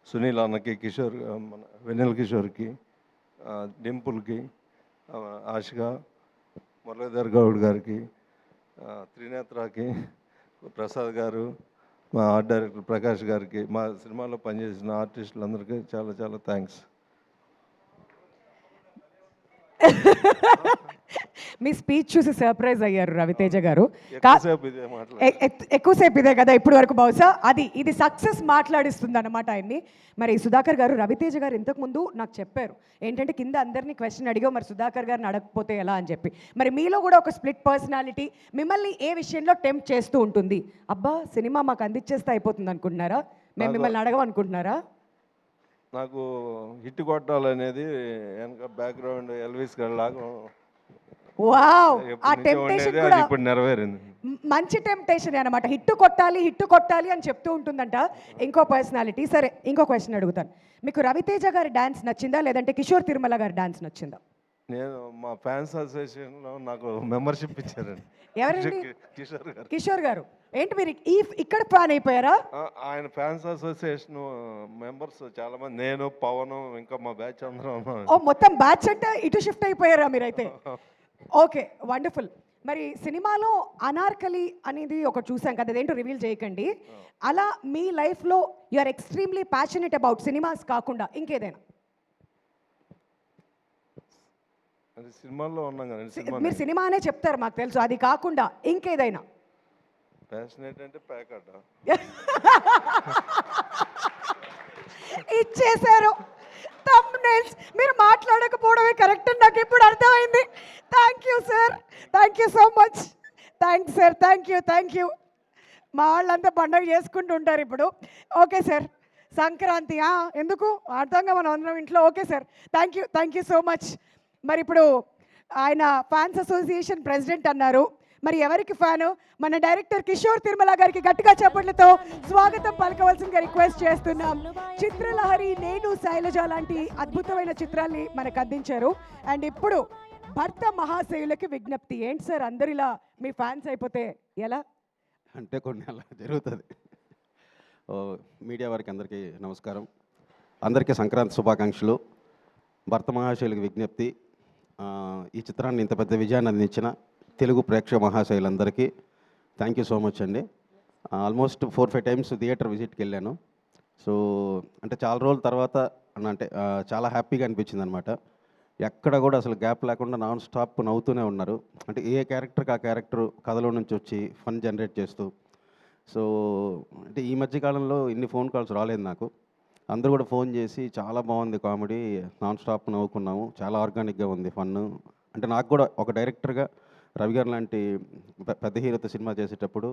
సునీల్ అన్నకి, కిషోర్, మన వెన్నెల కిషోర్కి, డింపుల్కి, ఆశిక, మురళీధర్ గౌడ్ గారికి, త్రినేత్రకి, ప్రసాద్ గారు, మా ఆర్ట్ డైరెక్టర్ ప్రకాష్ గారికి, మా సినిమాలో పనిచేసిన ఆర్టిస్టులందరికీ చాలా చాలా థ్యాంక్స్. మీ స్పీచ్ చూసి సర్ప్రైజ్ అయ్యారు రవితేజ గారు. ఎక్కువసేపు ఇదే మాట్లాడారు. ఎక్కువసేపు ఇదే కదా ఇప్పుడు వరకు, బహుశా ఇది సక్సెస్ మాట్లాడిస్తుంది అనమాట ఆయన్ని. మరి సుధాకర్ గారు, రవితేజ గారు ఇంతకుముందు నాకు చెప్పారు ఏంటంటే కింద అందరినీ క్వశ్చన్ అడిగావు, మరి సుధాకర్ గారిని అడగకపోతే ఎలా అని చెప్పి. మరి మీలో కూడా ఒక స్ప్లిట్ పర్సనాలిటీ మిమ్మల్ని ఏ విషయంలో టెంప్ట్ చేస్తూ ఉంటుంది? అబ్బా సినిమా మాకు అందించేస్తే అయిపోతుంది అనుకుంటున్నారా? మేము మిమ్మల్ని అడగమనుకుంటున్నారా? నాకు హిట్ కొట్టాలనేది వెనక బ్యాక్గ్రౌండ్ ఎల్విస్ గారి లాగా వావ్, ఆ ఎప్పటి నుంచో టెంప్టేషన్ ఉండేది, కూడా అది ఇప్పుడు నెరవేరింది. మంచి టెంప్టేషన్ అనమాట. హిట్ కొట్టాలి అని చెప్తూ ఉంటుందంట ఇంకో పర్సనాలిటీ. సరే, ఇంకో క్వశ్చన్ అడుగుతాను. మీకు రవితేజ గారి డాన్స్ నచ్చిందా, లేదంటే కిషోర్ తిరుమల గారి డాన్స్ నచ్చిందా? నేను మా ఫ్యాన్స్ అసోసియేషన్లో నాకు మెంబర్షిప్ ఇచ్చారండి. ఎవరండి? కిషోర్ గారు. కిషోర్ గారు ఏంటి మీరు ఇక్కడ ఫ్యాన్ అయిపోయారా? ఆయన ఫ్యాన్స్ అసోసియేషన్ మెంబర్స్ చాలా మంది, నేను పవన్ ఇంకా మా బ్యాచ్ అందరం ఉన్నాం. ఓ మొత్తం బ్యాచ్ అంటే ఇటు షిఫ్ట్ అయిపోయారా మీరైతే? Okay, wonderful. మరి సినిమాలో అనార్కలి అనేది ఒకటి చూసాం కదా, అదేంటో రివీల్ చేయకండి. అలా మీ లైఫ్లో you are extremely passionate about cinemas కాకుండా ఇంకేదైనా? అది సినిమాల్లో ఉన్నాం కదండి. సినిమా మీరు సినిమానే చెప్తారు మాకు తెలుసు, అది కాకుండా ఇంకేదైనా? ప్యాషనేట్ అంటే ప్యాకట ఇచ్చేశారు థంబ్నెయిల్స్. మీరు మాట్లాడకపోవడమే కరెక్ట్ అని నాకు ఇప్పుడు అర్థమైంది. Thank you sir, thank you so much. Thanks sir, thank you. మా వాళ్ళంతా పండగ చేసుకుంటూ ఉంటారు ఇప్పుడు. ఓకే సార్, సంక్రాంతి ఎందుకు అర్థంగా మనం అందరం ఇంట్లో. Okay sir, thank you so much. మరి ఇప్పుడు ఆయన ఫ్యాన్స్ అసోసియేషన్ ప్రెసిడెంట్ అన్నారు, మరి ఎవరికి ఫ్యాను? మన డైరెక్టర్ కిషోర్ తిరుమల గారికి గట్టిగా చప్పట్లతో స్వాగతం పలకవలసిందిగా రిక్వెస్ట్ చేస్తున్నాం. చిత్రలహరి, నేను, శైలజ లాంటి అద్భుతమైన చిత్రాల్ని మనకు అందించారు. అండ్ ఇప్పుడు భర్త మహాశయులకి విజ్ఞప్తి. ఏంటి సార్ అందరిలా మీ ఫ్యాన్స్ అయిపోతే ఎలా? అంటే కొన్ని అలా జరుగుతుంది. మీడియా వారికి అందరికీ నమస్కారం, అందరికీ సంక్రాంతి శుభాకాంక్షలు. భర్త మహాశయులకి విజ్ఞప్తి, ఈ చిత్రాన్ని ఇంత పెద్ద విజయాన్ని అందించిన తెలుగు ప్రేక్షక మహాశయులందరికీ థ్యాంక్ యూ సో మచ్ అండి. ఆల్మోస్ట్ 4-5 టైమ్స్ థియేటర్ విజిట్కి వెళ్ళాను. సో అంటే చాలా రోజుల తర్వాత అంటే చాలా హ్యాపీగా అనిపించింది అనమాట. ఎక్కడ కూడా అసలు గ్యాప్ లేకుండా నాన్ స్టాప్ నవ్వుతూనే ఉన్నారు. అంటే ఏ క్యారెక్టర్కి ఆ క్యారెక్టర్ కథలో నుంచి వచ్చి ఫన్ జనరేట్ చేస్తూ. సో అంటే ఈ మధ్యకాలంలో ఇన్ని ఫోన్ కాల్స్ రాలేదు నాకు. అందరూ కూడా ఫోన్ చేసి చాలా బాగుంది కామెడీ, నాన్ స్టాప్ నవ్వుకున్నాము, చాలా ఆర్గానిక్గా ఉంది ఫన్. అంటే నాకు కూడా ఒక డైరెక్టర్గా రవి గారు లాంటి పెద్ద హీరోతో సినిమా చేసేటప్పుడు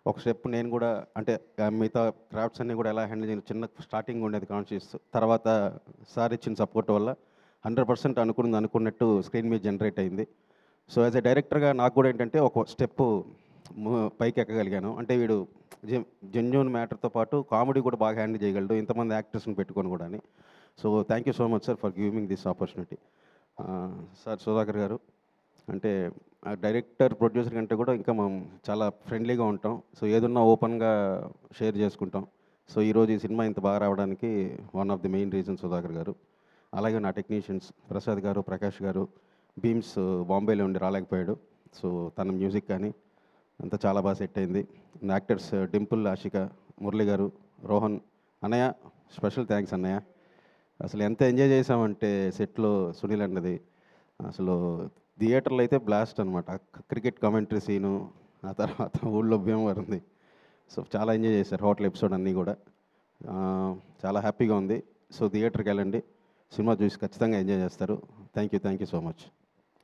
ఒక స్టెప్ నేను కూడా అంటే మిగతా క్రాఫ్ట్స్ అన్నీ కూడా ఎలా హ్యాండిల్ చేయాలి చిన్న స్టార్టింగ్ ఉండేది కాన్షియస్. తర్వాత సార్ ఇచ్చిన సపోర్ట్ వల్ల 100% అనుకున్నట్టు స్క్రీన్ మీద జనరేట్ అయింది. సో యాజ్ ఎ డైరెక్టర్గా నాకు కూడా ఏంటంటే ఒక స్టెప్ పైకి ఎక్కగలిగాను. అంటే వీడు జెన్యూన్ మ్యాటర్తో పాటు కామెడీ కూడా బాగా హ్యాండిల్ చేయగలడు, ఇంతమంది యాక్టర్స్ని పెట్టుకొని కూడా అని. So thank you so much sir for giving this opportunity. Sir Sudhakar గారు అంటే డైరెక్టర్ ప్రొడ్యూసర్ కంటే కూడా ఇంకా మనం చాలా ఫ్రెండ్లీగా ఉంటాం. సో ఏదున్నా ఓపెన్గా షేర్ చేసుకుంటాం. సో ఈరోజు ఈ సినిమా ఇంత బాగా రావడానికి one of the main reason Sudhakar గారు. అలాగే నా టెక్నీషియన్స్ ప్రసాద్ గారు, ప్రకాష్ గారు. బీమ్స్ బాంబేలో ఉండి రాలేకపోయాడు, సో తన మ్యూజిక్ కానీ అంతా చాలా బాగా సెట్ అయింది. యాక్టర్స్ డింపుల్, ఆషిక, మురళి గారు, రోహన్. అన్నయ్య స్పెషల్ థ్యాంక్స్ అన్నయ్య. అసలు ఎంత ఎంజాయ్ చేసామంటే సెట్లో సునీల్ అన్నది అసలు థియేటర్లో అయితే బ్లాస్ట్ అనమాట. క్రికెట్ కామెంటరీ సీను, ఆ తర్వాత ఊళ్ళో భీమవరం ఉంది. సో చాలా ఎంజాయ్ చేశారు హోటల్ ఎపిసోడ్ అన్నీ కూడా. చాలా హ్యాపీగా ఉంది. సో థియేటర్కి వెళ్ళండి, సినిమా చూసి ఖచ్చితంగా ఎంజాయ్ చేస్తారు. Thank you so much.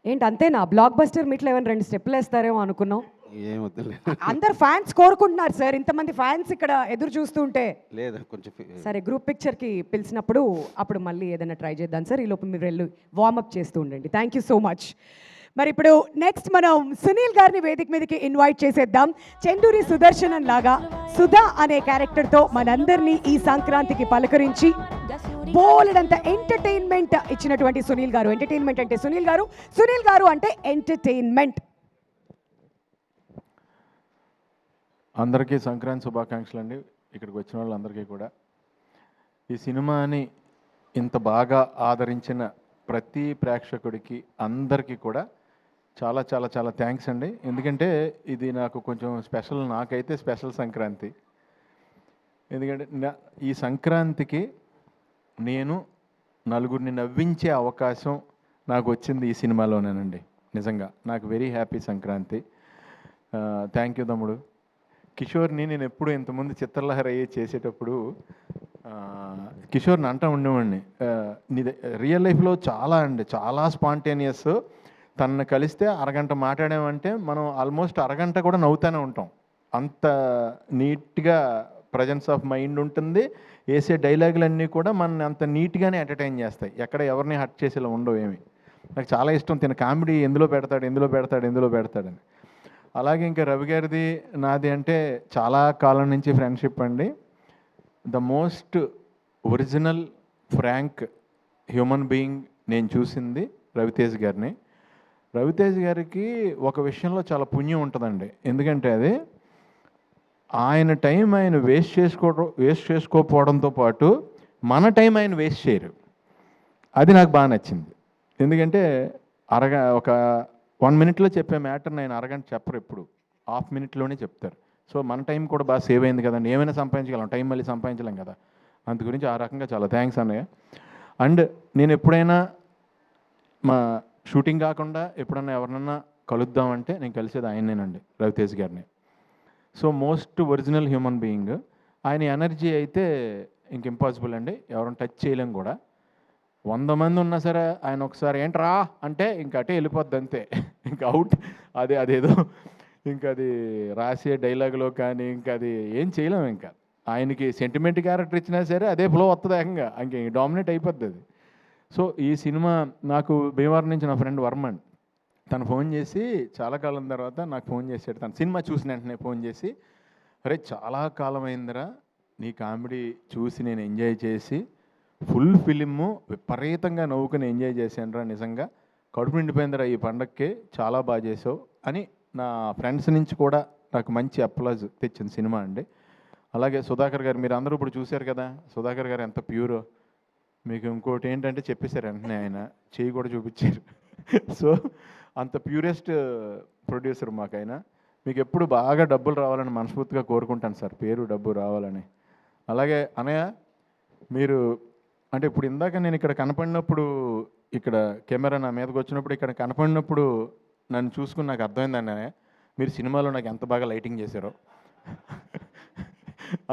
ఏంటి అంతేనా? బ్లాక్ బస్టర్ మీట్లో ఏమైనా 2 స్టెప్లు వేస్తారేమో అనుకున్నాం. ఏమొద్దులే, అందరు ఫ్యాన్స్ కోరుకుంటున్నారు సార్, ఇంతమంది ఫ్యాన్స్ ఇక్కడ ఎదురు చూస్తుంటే. లేదా కొంచెం సరే, గ్రూప్ పిక్చర్కి పిలిచినప్పుడు అప్పుడు మళ్ళీ ఏదైనా ట్రై చేద్దాం సార్. ఈలోపు మీరు వెళ్ళి వార్మప్ చేస్తూ ఉండండి. Thank you so much. మరి ఇప్పుడు నెక్స్ట్ మనం సునీల్ గారిని వేదిక మీదకి ఇన్వైట్ చేసేద్దాం. చెండూరి సుదర్శనం లాగా సుధా అనే క్యారెక్టర్తో మనందరినీ ఈ సంక్రాంతికి పలకరించి బోలెడంత ఎంటర్టైన్మెంట్ ఇచ్చినటువంటి సునీల్ గారు. ఎంటర్టైన్మెంట్ అంటే సునీల్ గారు, సునీల్ గారు అంటే ఎంటర్టైన్మెంట్. అందరికీ సంక్రాంతి శుభాకాంక్షలు అండి. ఇక్కడికి వచ్చిన వాళ్ళందరికీ కూడా ఈ సినిమాని ఇంత బాగా ఆదరించిన ప్రతి ప్రేక్షకుడికి అందరికీ కూడా చాలా చాలా చాలా థ్యాంక్స్ అండి. ఎందుకంటే ఇది నాకు కొంచెం స్పెషల్, నాకైతే స్పెషల్ సంక్రాంతి. ఎందుకంటే ఈ సంక్రాంతికి నేను నలుగురిని నవ్వించే అవకాశం నాకు వచ్చింది ఈ సినిమాలోనేనండి. నిజంగా నాకు very happy Sankranti. Thank you తమ్ముడు. కిషోర్ని నేను ఎప్పుడు ఇంతకుముందు చిత్రలహరి అయ్యి చేసేటప్పుడు కిషోర్ని అంటూ ఉండేవాడిని, రియల్ లైఫ్లో చాలా స్పాంటేనియస్. తనను కలిస్తే అరగంట మాట్లాడామంటే మనం ఆల్మోస్ట్ అరగంట కూడా నవ్వుతూనే ఉంటాం. అంత నీట్గా ప్రజెన్స్ ఆఫ్ మైండ్ ఉంటుంది. వేసే డైలాగులన్నీ కూడా మన అంత నీట్గానే ఎంటర్టైన్ చేస్తాయి. ఎక్కడ ఎవరిని హర్ట్ చేసేలా ఉండవు ఏమి. నాకు చాలా ఇష్టం తిన కామెడీ ఎందులో పెడతాడని. అలాగే ఇంకా రవి గారిది నాది అంటే చాలా కాలం నుంచి ఫ్రెండ్షిప్ అండి. The most original frank human being నేను చూసింది రవితేజ్ గారిని. రవితేజ్ గారికి ఒక విషయంలో చాలా పుణ్యం ఉంటుందండి. ఎందుకంటే అది ఆయన టైం ఆయన వేస్ట్ చేసుకోకపోవడంతో పాటు మన టైం ఆయన వేస్ట్ చేయరు. అది నాకు బాగా నచ్చింది. ఎందుకంటే ఒక 1 minute చెప్పే మ్యాటర్ని ఆయన అరగంట చెప్పరు, ఎప్పుడు ½ minute చెప్తారు. సో మన టైం కూడా బాగా సేవ్ అయింది కదండి. ఏమైనా సంపాదించగలం, టైం మళ్ళీ సంపాదించలేం కదా. అందు గురించి ఆ రకంగా చాలా థ్యాంక్స్ అన్నయ్య. అండ్ నేను ఎప్పుడైనా మా షూటింగ్ కాకుండా ఎప్పుడన్నా ఎవరినన్నా కలుద్దామంటే నేను కలిసేది ఆయనేనండి, రవితేజ్ గారిని. So most original human being. ఆయన ఎనర్జీ అయితే ఇంక ఇంపాసిబుల్ అండి, ఎవరైనా టచ్ చేయలేం కూడా. 100 మంది ఉన్నా సరే ఆయన ఒకసారి ఏంట్రా అంటే ఇంక అటే వెళ్ళిపోద్ది అంతే, ఇంకా అవుట్. అదేదో ఇంకా అది రాసే డైలాగులో కానీ ఇంకా అది ఏం చేయలేము. ఇంకా ఆయనకి సెంటిమెంట్ క్యారెక్టర్ ఇచ్చినా సరే అదే ఫ్లో వస్తుంది ఏకంగా, ఇంక డామినేట్ అయిపోద్ది అది. సో ఈ సినిమా నాకు భీమవరం నుంచి నా ఫ్రెండ్ వర్మన్ తను ఫోన్ చేసి చాలా కాలం తర్వాత నాకు ఫోన్ చేశాడు. తను సినిమా చూసిన వెంటనే ఫోన్ చేసి, అరే చాలా కాలం అయిందిరా నీ కామెడీ చూసి నేను ఎంజాయ్ చేసి ఫుల్ ఫిలిము విపరీతంగా నవ్వుకుని ఎంజాయ్ చేశాను రా, నిజంగా కడుపు నిండిపోయిందిరా ఈ పండగకి, చాలా బాగా చేసావు అని నా ఫ్రెండ్స్ నుంచి కూడా నాకు మంచి అప్లాజ్ తెచ్చిన సినిమా అండి. అలాగే సుధాకర్ గారు, మీరు అందరూ ఇప్పుడు చూశారు కదా సుధాకర్ గారు ఎంత ప్యూరో. మీకు ఇంకోటి ఏంటంటే చెప్పేశారు వెంటనే, ఆయన చేయి కూడా చూపించారు. సో అంత ప్యూరెస్ట్ ప్రొడ్యూసర్ మాకు ఆయన. మీకు ఎప్పుడు బాగా డబ్బులు రావాలని మనస్ఫూర్తిగా కోరుకుంటాను సార్, పేరు డబ్బు రావాలని. అలాగే అనయ్య మీరు అంటే ఇప్పుడు ఇందాక నేను ఇక్కడ కనపడినప్పుడు, ఇక్కడ కెమెరా నా మీదకి వచ్చినప్పుడు ఇక్కడ కనపడినప్పుడు నన్ను చూసుకుని నాకు అర్థమైందండి, మీరు సినిమాలో నాకు ఎంత బాగా లైటింగ్ చేశారో.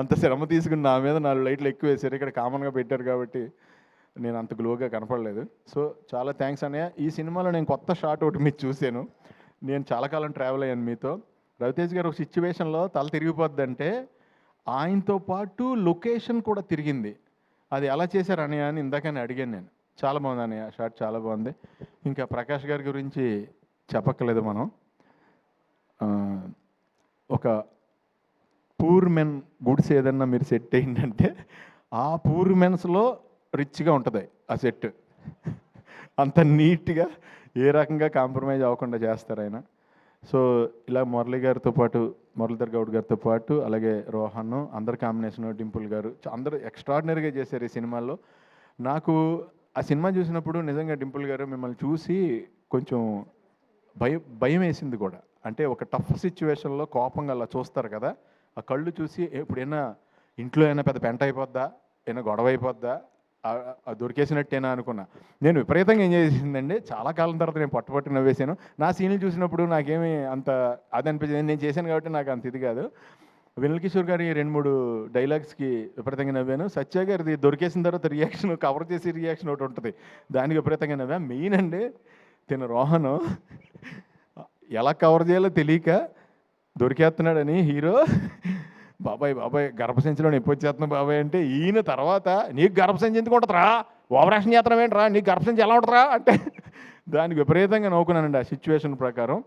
అంత శ్రమ తీసుకుని నా మీద 4 లైట్లు ఎక్కువ వేశారు. ఇక్కడ కామన్గా పెట్టారు కాబట్టి నేను అంత గ్లోగా కనపడలేదు. సో చాలా థ్యాంక్స్ అన్నయ్య. ఈ సినిమాలో నేను కొత్త షాట్ ఒకటి మీరు చూశాను. నేను చాలా కాలం ట్రావెల్ అయ్యాను మీతో. రవితేజ్ గారు ఒక సిచ్యువేషన్లో తల తిరిగిపోద్దంటే ఆయనతో పాటు లొకేషన్ కూడా తిరిగింది. అది ఎలా చేశారు అన్నయ్య అని ఇందాకనే అడిగాను నేను. చాలా బాగుంది అన్నయ్య, షాట్ చాలా బాగుంది. ఇంకా ప్రకాష్ గారి గురించి చెప్పక్కర్లేదు మనం. ఒక పూర్ మెన్ గుడ్స్ ఏదన్నా మీరు సెట్ అయిందంటే ఆ పూర్ మెన్స్లో రిచ్గా ఉంటుంది ఆ సెట్. అంత నీట్గా ఏ రకంగా కాంప్రమైజ్ అవ్వకుండా చేస్తారు ఆయన. సో ఇలా మురళీధర్ గౌడ్ గారితో పాటు అలాగే రోహన్, అందరి కాంబినేషన్, డింపుల్ గారు అందరూ ఎక్స్ట్రాడినరీగా చేశారు ఈ సినిమాలో. నాకు ఆ సినిమా చూసినప్పుడు నిజంగా డింపుల్ గారు మిమ్మల్ని చూసి కొంచెం భయం వేసింది కూడా. అంటే ఒక టఫ్ సిచ్యువేషన్లో కోపంగా అలా చూస్తారు కదా, ఆ కళ్ళు చూసి ఎప్పుడైనా ఇంట్లో అయినా పెద్ద పెంట అయిపోద్దా, ఏమైనా గొడవ అయిపోద్దా, దొరికేసినట్టేనా అనుకున్నా. నేను విపరీతంగా ఎంజాయ్ చేసిందండి. చాలా కాలం తర్వాత నేను పట్టుపట్టి నవ్వేశాను. నా సీన్లు చూసినప్పుడు నాకేమీ అంత అది అనిపించింది, నేను చేశాను కాబట్టి నాకు అంత ఇది కాదు. వెన్నెల కిషోర్ గారి 2-3 డైలాగ్స్కి విపరీతంగా నవ్వాను. సత్య గారిది దొరికేసిన తర్వాత రియాక్షన్, కవర్ చేసి రియాక్షన్ ఒకటి ఉంటుంది, దానికి విపరీతంగా నవ్వా. మెయిన్ అండి తిన రోహన్ ఎలా కవర్ చేయాలో తెలియక దొరికేస్తున్నాడని హీరో, బాబాయ్ గర్భసంచిలో నొప్పి వచ్చేస్తున్నావు బాబాయ్ అంటే, ఈయన తర్వాత నీకు గర్భసంచి ఎందుకు ఉంటుందిరా, ఓవరాక్షన్ చేస్తున్నావు ఏంట్రా, నీకు గర్భసంచి ఎలా ఉంటుందిరా అంటే దానికి విపరీతంగా నవ్వుకున్నానండి ఆ సిచ్యువేషన్ ప్రకారం.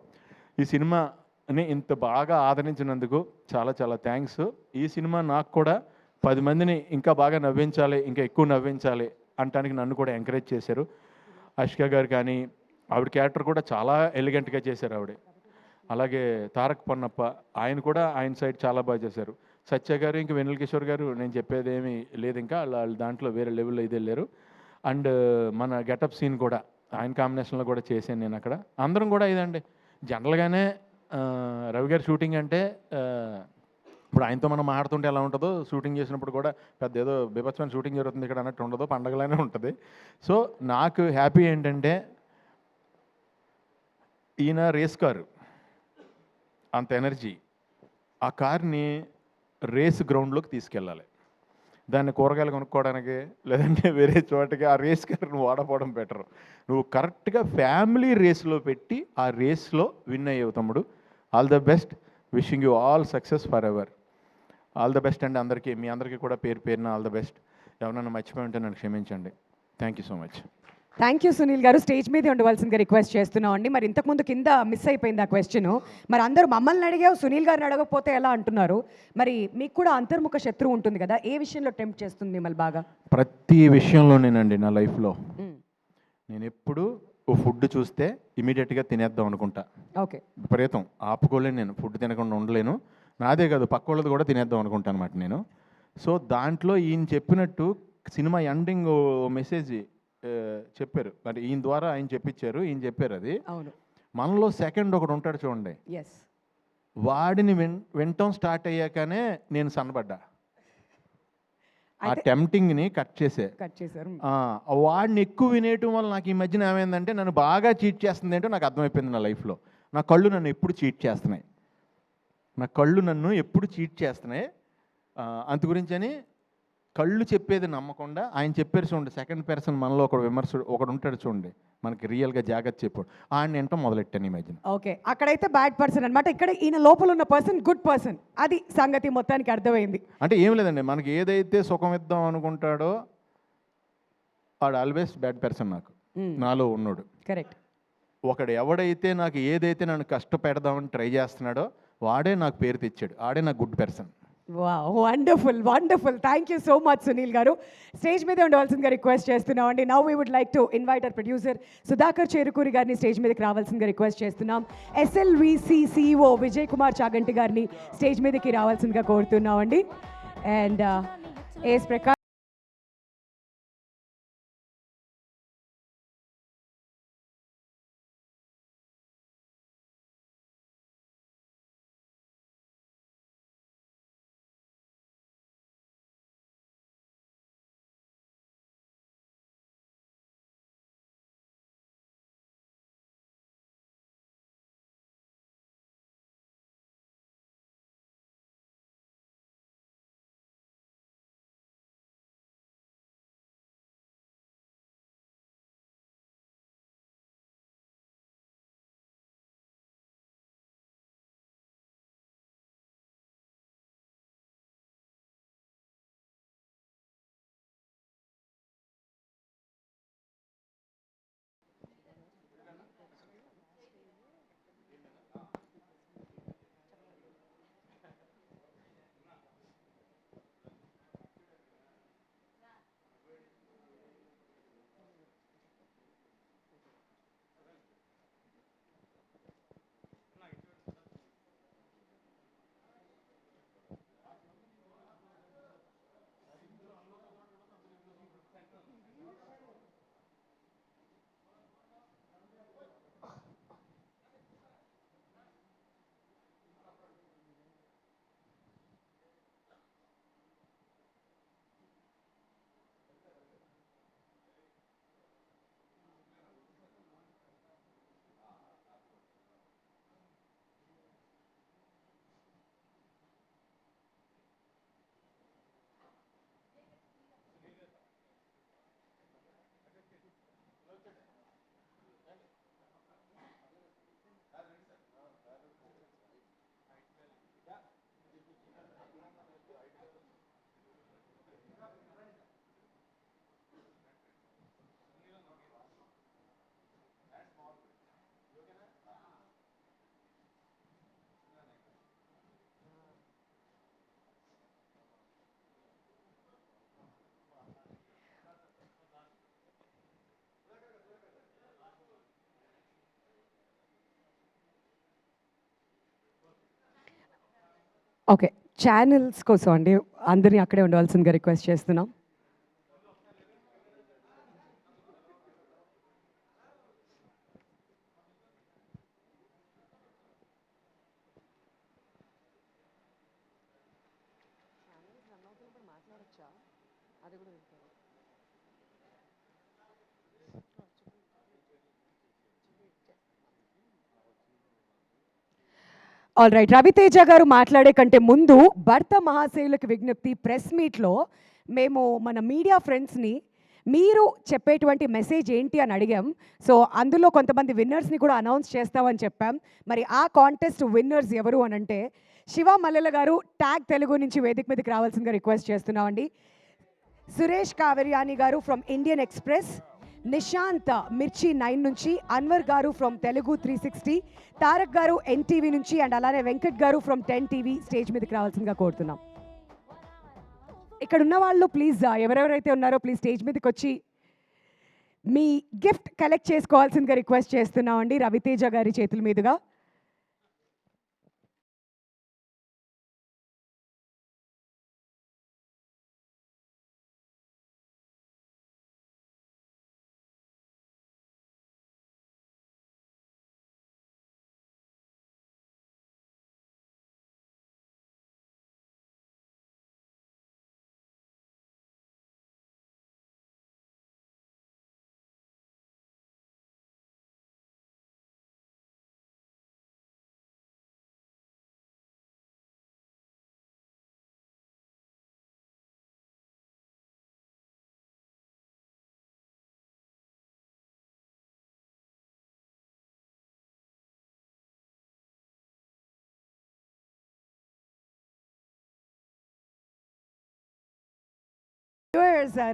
ఈ సినిమాని ఇంత బాగా ఆదరించినందుకు చాలా చాలా థ్యాంక్స్. ఈ సినిమా నాకు కూడా 10 మందిని ఇంకా బాగా నవ్వించాలి, ఇంకా ఎక్కువ నవ్వించాలి అనటానికి నన్ను కూడా ఎంకరేజ్ చేశారు. అష్క గారు కానీ, ఆవిడ క్యారెక్టర్ కూడా చాలా ఎలిగెంట్గా చేశారు ఆవిడ. అలాగే తారక్ పొన్నప్ప, ఆయన కూడా ఆయన సైడ్ చాలా బాగా చేశారు. సత్య గారు ఇంకా వెన్నెల కిషోర్ గారు నేను చెప్పేది ఏమీ లేదు, ఇంకా వాళ్ళు దాంట్లో వేరే లెవెల్లో ఇది వెళ్ళారు. అండ్ మన గెటప్ సీన్ కూడా ఆయన కాంబినేషన్లో కూడా చేశాను నేను అక్కడ. అందరం కూడా ఇదండి జనరల్గానే రవి గారి షూటింగ్ అంటే ఇప్పుడు ఆయనతో మనం మాట్లాడుతుంటే ఎలా ఉంటుందో, షూటింగ్ చేసినప్పుడు కూడా పెద్ద ఏదో బీభత్సమైన షూటింగ్ జరుగుతుంది ఇక్కడ అన్నట్టు ఉండదు, పండగలానే ఉంటుంది. సో నాకు హ్యాపీ ఏంటంటే ఈయన రేస్ కారు, అంత ఎనర్జీ. ఆ కార్ని రేస్ గ్రౌండ్లోకి తీసుకెళ్ళాలి. దాన్ని కూరగాయలు కొనుక్కోవడానికి లేదంటే వేరే చోటకి ఆ రేస్ కార్ని వాడపోవడం బెటరు. నువ్వు కరెక్ట్గా ఫ్యామిలీ రేస్లో పెట్టి ఆ రేస్లో విన్ అయ్యేవు తమ్ముడు. All the best, wishing you all success for ever. All the best అండి అందరికీ, మీ అందరికీ కూడా పేరు పేరున ఆల్ ద బెస్ట్. ఎవరైనా మర్చిపోయి ఉంటే నన్ను క్షమించండి. Thank you so much. Thank you Sunil garu. Stage మీదే ఉండవలసిందిగా రిక్వెస్ట్ చేస్తున్నాం అండి. మరి ఇంతకుముందు కింద మిస్ అయిపోయింది ఆ క్వశ్చన్. మరి అందరూ మమ్మల్ని అడిగావు, సునీల్ గారిని అడగకపోతే ఎలా అంటున్నారు? మరి మీకు కూడా అంతర్ముఖ శత్రువు ఉంటుంది కదా, ఏ విషయంలో టెంప్ట్ చేస్తుంది మిమ్మల్ని బాగా? ప్రతి విషయంలోనేనండి నా లైఫ్లో. నేను ఎప్పుడు ఓ ఫుడ్ చూస్తే ఇమీడియట్గా తినేద్దాం అనుకుంటా. ఓకే. విపరీతం ఆపుకోలేను, నేను ఫుడ్ తినకుండా ఉండలేను. నాదే కాదు పక్క వాళ్ళది కూడా తినేద్దాం అనుకుంటాను అనమాట నేను. సో దాంట్లో ఈయన చెప్పినట్టు సినిమా ఎండింగ్ మెసేజ్ చెప్పారు, అంటే ఈయన ద్వారా ఆయన చెప్పించారు, ఈయన చెప్పారు అది. అవును. మనలో సెకండ్ ఒకడు ఉంటాడు చూడండి, ఎస్, వాడిని వినటం స్టార్ట్ అయ్యాకనే నేను సన్నబడ్డా. ఆ టెంప్టింగ్ని కట్ చేశారు. వాడిని ఎక్కువ వినేయటం వల్ల నాకు ఈ మధ్యన ఏమైందంటే నన్ను బాగా చీట్ చేస్తుంది ఏంటో నాకు అర్థమైపోయింది నా లైఫ్లో. నా కళ్ళు నన్ను ఎప్పుడు చీట్ చేస్తున్నాయి, అందు గురించని కళ్ళు చెప్పేది నమ్మకుండా ఆయన చెప్పారు చూడండి, సెకండ్ పర్సన్ మనలో ఒకడు ఉంటాడు చూడండి, మనకి రియల్గా జాగ్రత్త చెప్పాడు, ఆయన ఏంటో మొదలెట్టాను ఈ మధ్యన. ఓకే, అక్కడైతే బ్యాడ్ పర్సన్ అనమాట, ఇక్కడ ఈయన లోపల ఉన్న పర్సన్ గుడ్ పర్సన్. అది సంగతి మొత్తానికి అర్థమైంది. అంటే ఏం లేదండి, మనకి ఏదైతే సుఖం ఇద్దాం అనుకుంటాడో వాడు ఆల్వేస్ బ్యాడ్ పర్సన్ నాకు, నాలో ఉన్నాడు. కరెక్ట్. ఒకడు ఎవడైతే నాకు ఏదైతే నన్ను కష్టపెడదామని ట్రై చేస్తున్నాడో వాడే నాకు పేరు తెచ్చాడు, ఆడే నాకు good person. Wonderful wonderful. Thank you so much Sunil garu. Stage మీద ఉండవలసిందిగా రిక్వెస్ట్ చేస్తున్నాం అండి. Now we would like to invite our producer Sudhakar Cherukuri గారిని స్టేజ్ మీదకి రావాల్సిందిగా రిక్వెస్ట్ చేస్తున్నాం. SLVC CEO విజయ్ కుమార్ చాగంటి గారిని స్టేజ్ మీదకి రావాల్సిందిగా కోరుతున్నాం అండి. And S Prakash okay, channels కోసం అండి అందరినీ అక్కడే ఉండవలసిందిగా రిక్వెస్ట్ చేస్తున్నాం. ఆల్ రైట్, రవితేజ గారు మాట్లాడే కంటే ముందు భర్త మహాశయులకు విజ్ఞప్తి ప్రెస్ మీట్లో మేము మన మీడియా ఫ్రెండ్స్ని మీరు చెప్పేటువంటి మెసేజ్ ఏంటి అని అడిగాం. సో అందులో కొంతమంది విన్నర్స్ని కూడా అనౌన్స్ చేస్తామని చెప్పాం. మరి ఆ కాంటెస్ట్ విన్నర్స్ ఎవరు అని అంటే శివ మల్లెల గారు ట్యాగ్ తెలుగు నుంచి వేదిక మీదకి రావాల్సిందిగా రిక్వెస్ట్ చేస్తున్నామండి. సురేష్ కావేర్యాని గారు ఫ్రమ్ ఇండియన్ ఎక్స్ప్రెస్, నిశాంత్ మిర్చి 9 నుంచి, అన్వర్ గారు ఫ్రమ్ తెలుగు 360, తారక్ గారు ఎన్టీవీ నుంచి, అండ్ అలానే వెంకట్ గారు ఫ్రమ్ 10 టీవీ స్టేజ్ మీదకి రావాల్సిందిగా కోరుతున్నాం. ఇక్కడ ఉన్న వాళ్ళు ప్లీజ్ ఎవరెవరైతే ఉన్నారో ప్లీజ్ స్టేజ్ మీదకి వచ్చి మీ గిఫ్ట్ కలెక్ట్ చేసుకోవాల్సిందిగా రిక్వెస్ట్ చేస్తున్నామండి రవితేజ గారి చేతుల మీదుగా.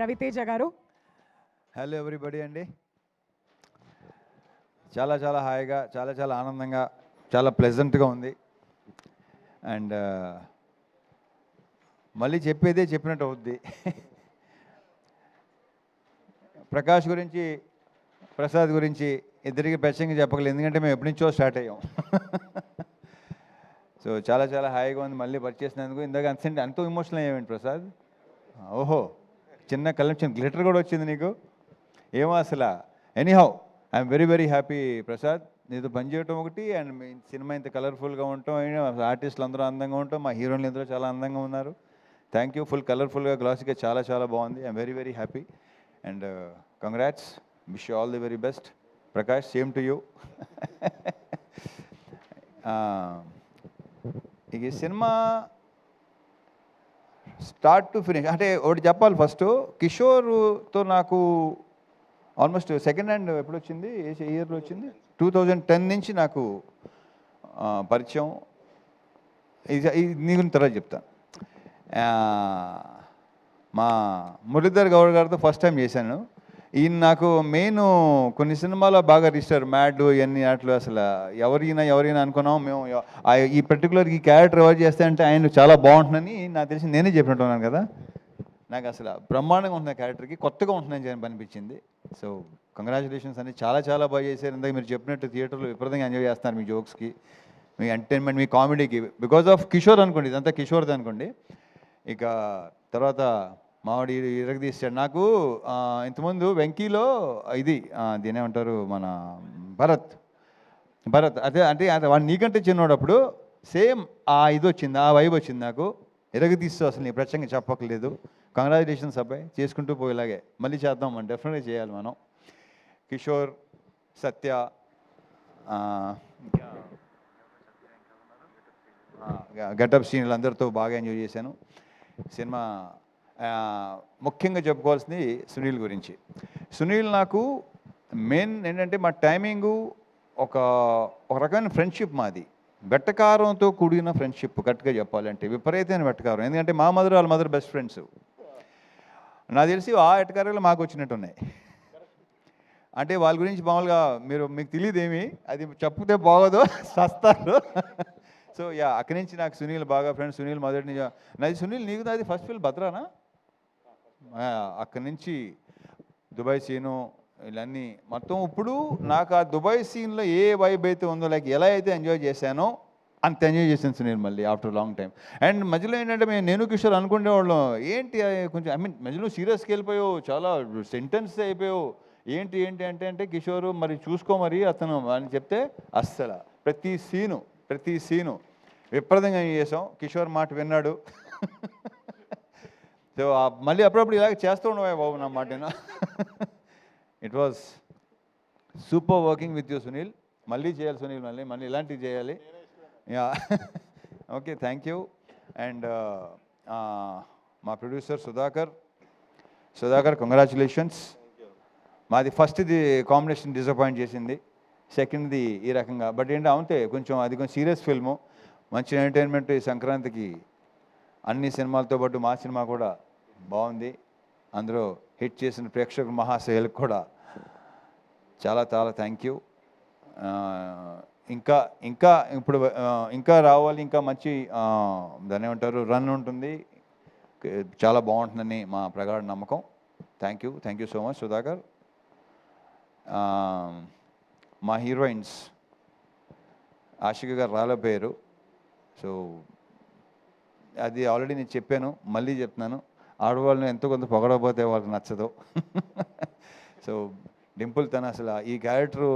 రవితేజ గారు. హలో ఎవ్రీబడి అండి. చాలా చాలా హాయిగా, చాలా చాలా ఆనందంగా, చాలా ప్లెజెంట్గా ఉంది. అండ్ మళ్ళీ చెప్పేదే చెప్పినట్టు అవుద్ది. ప్రకాష్ గురించి, ప్రసాద్ గురించి ఇద్దరికి ప్రత్యేకంగా చెప్పగలేదు, ఎందుకంటే మేము ఎప్పటి నుంచో స్టార్ట్ అయ్యాం. సో చాలా చాలా హాయిగా ఉంది మళ్ళీ పరిచేసినందుకు. ఇందాక అంత ఎమోషనల్ అయ్యామండి ప్రసాద్. ఓహో, చిన్న కలెక్షన్ గ్లిటర్ కూడా వచ్చింది నీకు, ఏమో అసలు. Anyhow I'm very very happy Prasad, నీతో పనిచేయటం ఒకటి, అండ్ మీ సినిమా ఇంత కలర్ఫుల్గా ఉండటం, ఆర్టిస్టులు అందరూ అందంగా ఉండటం, మా హీరోయిన్లు అందరూ చాలా అందంగా ఉన్నారు. Thank you. ఫుల్ కలర్ఫుల్గా గ్లాసీగా చాలా చాలా బాగుంది. I'm very very happy and congrats. Wish you all the very best Prakash. Same to you. ఇక ఈ సినిమా స్టార్ట్ టు ఫినిష్ అంటే ఒకటి చెప్పాలి. ఫస్ట్ కిషోర్తో నాకు ఆల్మోస్ట్ సెకండ్ హ్యాండ్ ఎప్పుడు వచ్చింది, ఏ ఇయర్లో వచ్చింది, 2010 నుంచి నాకు పరిచయం. నీ గురించి తర్వాత చెప్తాను. మా మురళీధర్ గౌడ్ గారితో ఫస్ట్ టైం చేశాను. ఈయన నాకు మెయిన్ కొన్ని సినిమాలో బాగా రిజిస్టర్, మ్యాడ్ ఇవన్నీ అట్లు అసలు ఎవరైనా అనుకున్నాం మేము. ఈ పర్టికులర్ ఈ క్యారెక్టర్ ఎవరు చేస్తే అంటే ఆయన చాలా బాగుంటుందని నాకు తెలిసి నేనే చెప్పినట్టున్నాను కదా. నాకు అసలు బ్రహ్మాండంగా ఉంటుంది క్యారెక్టర్కి, కొత్తగా ఉంటుందని అనిపించింది. సో కంగ్రాచులేషన్స్ అని చాలా చాలా బాగా చేశారు. ఇందాక మీరు చెప్పినట్టు థియేటర్లో విపరీతంగా ఎంజాయ్ చేస్తున్నారు మీ జోక్స్కి, మీ ఎంటర్టైన్మెంట్, మీ కామెడీకి, బికాజ్ ఆఫ్ కిషోర్ అనుకోండి, ఇదంతా కిషోర్ది అనుకోండి. ఇక తర్వాత మావాడి ఇరగదీశాడు. నాకు ఇంతకుముందు వెంకీలో ఇది దీని ఏమంటారు, మన భరత్ అదే అంటే వాడు నీకంటే చిన్నోడప్పుడు సేమ్ ఇది వచ్చింది, ఆ వైబ్ వచ్చింది నాకు. ఇరగదీస్తూ అసలు నీ ప్రత్యేకంగా చెప్పక్కర్లేదు. కంగ్రాచులేషన్స్ అబ్బాయి, చేసుకుంటూ పోయేలాగే మళ్ళీ చేద్దాం, మనం డెఫినెట్గా చేయాలి మనం. కిషోర్, సత్య, గెటప్ సీన్లు అందరితో బాగా ఎంజాయ్ చేశాను. సినిమా ముఖ్యంగా చెప్పుకోవాల్సింది సునీల్ గురించి. సునీల్ నాకు మెయిన్ ఏంటంటే మా టైమింగు ఒక రకమైన ఫ్రెండ్షిప్ మాది. వెట్టకారంతో కూడిన ఫ్రెండ్షిప్, కరెక్ట్గా చెప్పాలంటే విపరీతమైన వెట్టకారం. ఎందుకంటే మా మదర్ వాళ్ళ మదర్ బెస్ట్ ఫ్రెండ్స్. నాకు తెలిసి ఆ వెట్టకారాలు మాకు వచ్చినట్టు ఉన్నాయి. అంటే వాళ్ళ గురించి మామూలుగా మీకు తెలియదు ఏమి, అది చెప్తే బాగోదు, సస్తారు. సో అక్కడి నుంచి నాకు సునీల్ బాగా ఫ్రెండ్స్. సునీల్ మొదటి నుంచి నాది సునీల్, నీకు నాది ఫస్ట్ ఫిల్మ్ భద్రానా. అక్కడి నుంచి దుబాయ్ సీను ఇవన్నీ మొత్తం. ఇప్పుడు నాకు ఆ దుబాయ్ సీన్లో ఏ వైబ్ అయితే ఉందో, లైక్ ఎలా అయితే ఎంజాయ్ చేశానో అంత ఎంజాయ్ చేశాను సునీల్ మళ్ళీ ఆఫ్టర్ లాంగ్ టైం. అండ్ మధ్యలో ఏంటంటే నేను కిషోర్ అనుకునేవాళ్ళం ఏంటి కొంచెం మధ్యలో సీరియస్కి వెళ్ళిపోయావు, చాలా సెంటెన్స్ అయిపోయావు, ఏంటి అంటే కిషోర్ మరి చూసుకో మరి అతను అని చెప్తే అస్సలు ప్రతి సీను విపరీతంగా చేసాం. కిషోర్ మాట విన్నాడు. సో మళ్ళీ అప్పుడప్పుడు ఇలాగ చేస్తూ ఉండవా బాబు నా మాట. It was super working with you Sunil. మళ్ళీ చేయాలి సునీల్, మళ్ళీ ఇలాంటివి చేయాలి. Yeah okay thank you. And మా ప్రొడ్యూసర్ సుధాకర్ కంగ్రాచులేషన్స్. మాది ఫస్ట్ది కాంబినేషన్ డిసప్పాయింట్ చేసింది, సెకండ్ది ఈ రకంగా. బట్ ఏంటి అవుతే కొంచెం అది కొంచెం సీరియస్ ఫిల్ము, మంచి ఎంటర్టైన్మెంట్. ఈ సంక్రాంతికి అన్ని సినిమాలతో పాటు మా సినిమా కూడా బాగుంది. అందులో హిట్ చేసిన ప్రేక్షకుల మహాశైలకు కూడా చాలా చాలా థ్యాంక్ యూ. ఇంకా ఇంకా ఇప్పుడు ఇంకా రావాలి, ఇంకా మంచి దాన్ని ఏమంటారు రన్ ఉంటుంది, చాలా బాగుంటుందని మా ప్రగాఢ నమ్మకం. Thank you so much Sudhakar. మా హీరోయిన్స్ ఆషిక గారు రాలేపోయారు. సో అది ఆల్రెడీ నేను చెప్పాను, మళ్ళీ చెప్తున్నాను, ఆడవాళ్ళని ఎంతో కొంత పొగడకపోతే వాళ్ళకి నచ్చదు. సో డింపుల్ తను అసలు ఈ క్యారెక్టరు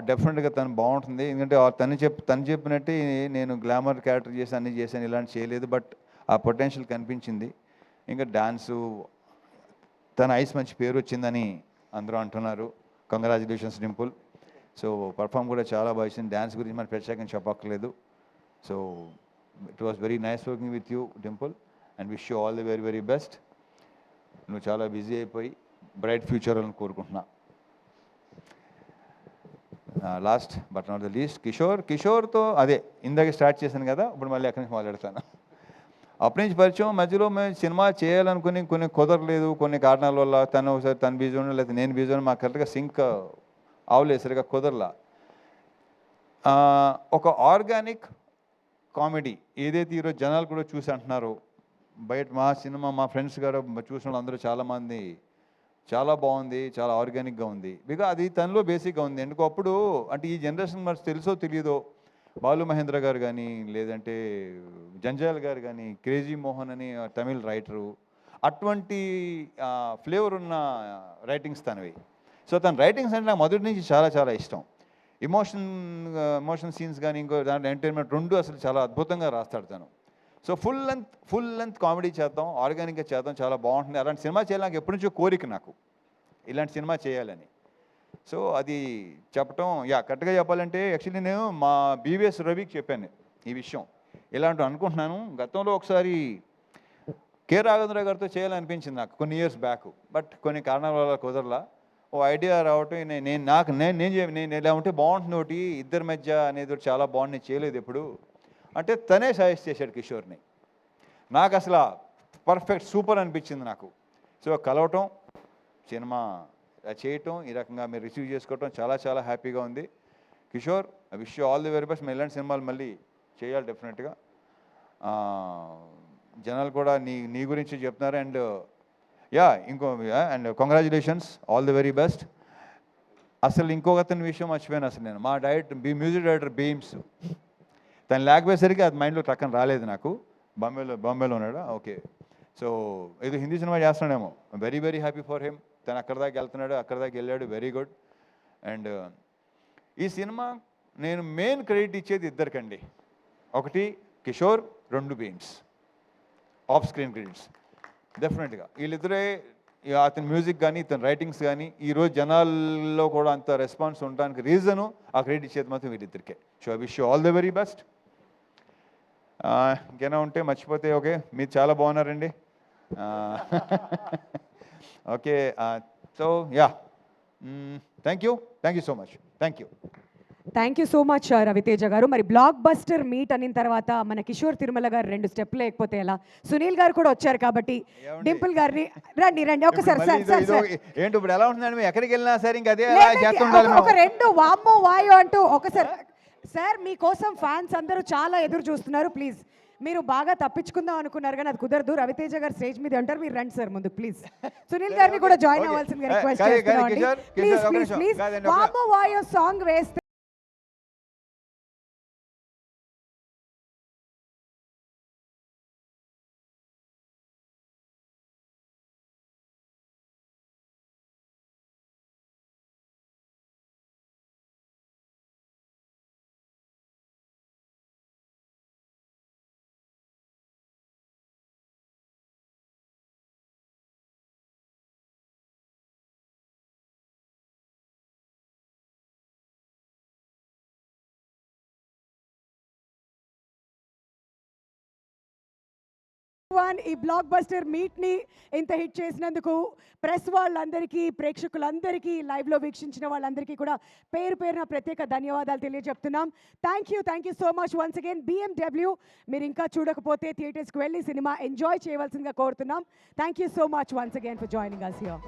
డెఫినెట్గా తను బాగుంటుంది. ఎందుకంటే తను చెప్పినట్టే నేను గ్లామర్ క్యారెక్టర్ చేసి అన్నీ చేశాను, ఇలాంటి చేయలేదు. బట్ ఆ పొటెన్షియల్ కనిపించింది. ఇంకా డాన్సు, తన ఐస్ మంచి పేరు వచ్చిందని అందరూ అంటున్నారు. కంగ్రాచులేషన్స్ డింపుల్. సో పర్ఫామ్ కూడా చాలా బాగా ఇచ్చింది. డ్యాన్స్ గురించి మనం ప్రత్యేకంగా చెప్పక్కర్లేదు. So it was very nice working with you Dimple and wish you all the very very best. నువ్వు చాలా బిజీ అయిపోయి బ్రైట్ ఫ్యూచర్ అని కోరుకుంటున్నా. Last but not the least కిషోర్తో అదే ఇందాక స్టార్ట్ చేశాను కదా, ఇప్పుడు మళ్ళీ అక్కడి నుంచి మాట్లాడతాను. అప్పటి నుంచి పరిచయం, మధ్యలో మేము సినిమా చేయాలనుకుని కొన్ని కుదరలేదు, కొన్ని కారణాల వల్ల. తను ఒకసారి తను బిజీ ఉండడం, లేకపోతే నేను బిజీ ఉండడం, మాకు కరెక్ట్గా సింక్ అవలేదు, సరిగా కుదరలా. ఒక ఆర్గానిక్ కామెడీ ఏదైతే ఈరోజు జనాలు కూడా చూసి అంటున్నారు, బయట మా సినిమా మా ఫ్రెండ్స్ గారు చూసిన వాళ్ళు అందరూ చాలామంది చాలా బాగుంది, చాలా ఆర్గానిక్గా ఉంది. బికాజ్ అది తనలో బేసిక్గా ఉంది. ఎందుకు అప్పుడు అంటే ఈ జనరేషన్ మరి తెలుసో తెలియదో, బాలు మహేంద్ర గారు కానీ, లేదంటే జంజాల్ గారు కానీ, క్రేజీ మోహన్ అని తమిళ్ రైటరు, అటువంటి ఫ్లేవర్ ఉన్న రైటింగ్స్ తనవి. సో తన రైటింగ్స్ అంటే నాకు మొదటి నుంచి చాలా చాలా ఇష్టం. ఎమోషన్ సీన్స్ కానీ ఇంకో దాంట్లో ఎంటర్టైన్మెంట్ రెండు అసలు చాలా అద్భుతంగా రాస్తాడు తను. సో ఫుల్ లెంత్ కామెడీ చేద్దాం, ఆర్గానిక్గా చేద్దాం, చాలా బాగుంటుంది. అలాంటి సినిమా చేయాలి నాకు ఎప్పటి నుంచో కోరిక, నాకు ఇలాంటి సినిమా చేయాలని. సో అది చెప్పటం కరెక్ట్గా చెప్పాలంటే యాక్చువల్లీ నేను మా బీవీఎస్ రవికి చెప్పాను ఈ విషయం. ఇలాంటి అనుకుంటున్నాను, గతంలో ఒకసారి కె రాఘవేంద్ర గారితో చేయాలనిపించింది నాకు కొన్ని ఇయర్స్ బ్యాక్. బట్ కొన్ని కారణాల వల్ల కుదరలా. ఓ ఐడియా రావటం, నేను ఇలా ఉంటే బాగుంటుంది ఒకటి ఇద్దరి మధ్య అనేది ఒకటి చాలా బాగుంది, నేను చేయలేదు ఎప్పుడు అంటే తనే సజెస్ట్ చేశాడు కిషోర్ని. నాకు అసలు పర్ఫెక్ట్ సూపర్ అనిపించింది నాకు. సో కలవటం, సినిమా చేయటం, ఈ రకంగా మీరు రిసీవ్ చేసుకోవటం చాలా చాలా హ్యాపీగా ఉంది. Kishore I wish you all the very best. మేము ఇలాంటి సినిమాలు మళ్ళీ చేయాలి డెఫినెట్గా. జనాలు కూడా నీ గురించి చెప్తున్నారు. And and congratulations, all the very best. అసలు ఇంకొక అతని విషయం మర్చిపోయాను అసలు నేను. మా మ్యూజిక్ డైరెక్టర్ బీమ్స్, తను లేకపోయేసరికి అది మైండ్లో టక్కన రాలేదు నాకు. బాంబేలో ఉన్నాడా? ఓకే. సో ఏదో హిందీ సినిమా చేస్తున్నాడేమో. Very very happy for him. తను అక్కడ దాకా వెళ్తున్నాడు, అక్కడ దాకా వెళ్ళాడు, వెరీ గుడ్. అండ్ ఈ సినిమా నేను మెయిన్ క్రెడిట్ ఇచ్చేది ఇద్దరికండి. ఒకటి కిషోర్, రెండు బీమ్స్. ఆఫ్ స్క్రీన్ క్రెడిట్స్ డెఫినెట్గా వీళ్ళిద్దరే. అతని మ్యూజిక్ కానీ ఇతని రైటింగ్స్ కానీ ఈరోజు జనాల్లో కూడా అంత రెస్పాన్స్ ఉండడానికి రీజను ఆ క్రెడిట్ ఇచ్చేది మాత్రం వీళ్ళిద్దరికే. So I wish you all the very best. ఇంకేనా ఉంటే మర్చిపోతే ఓకే. మీరు చాలా బాగున్నారండి. Okay. So thank you so much. Thank you so much Ravi Teja గారు. మరి బ్లాక్ బస్టర్ మీట్ అయిన తర్వాత మన కిషోర్ తిరుమల గారు 2 స్టెప్ లేకపోతే ఎలా? సునీల్ గారు కూడా వచ్చారు కాబట్టి డింపుల్ గారిని రండి ఒకసారి. ఏంటి ఇప్పుడు ఎలా ఉంటుందండి? ఎక్కడికి వెళ్ళినా సరే ఇంకా అదే ఒక 2 వామ్మో వాయో అంటూ ఒకసారి. సార్ మీకోసం ఫ్యాన్స్ అందరూ చాలా ఎదురు చూస్తున్నారు. ప్లీజ్ మీరు బాగా తప్పించుకుందాం అనుకున్నారు కానీ అది కుదరదు. రవితేజ గారు స్టేజ్ మీద ఉంటారు, మీరు రండి సార్ ముందు ప్లీజ్. సునీల్ గారిని కూడా జాయిన్ అవ్వాల్సిందిగా రిక్వెస్ట్ చేస్తున్నాం. ప్లీజ్ వామ్మో వాయో సాంగ్ వేస్తే ఎవ్రీవన్, ఈ బ్లాక్ బస్టర్ మీట్ని ఇంత హిట్ చేసినందుకు ప్రెస్ వాళ్ళందరికీ, ప్రేక్షకులందరికీ, లైవ్లో వీక్షించిన వాళ్ళందరికీ కూడా పేరు పేరున ప్రత్యేక ధన్యవాదాలు తెలియజెప్తున్నాం. Thank you so much once again. BMW మీరు ఇంకా చూడకపోతే థియేటర్స్కి వెళ్ళి సినిమా ఎంజాయ్ చేయవలసిందిగా కోరుతున్నాం. Thank you so much once again for joining us here.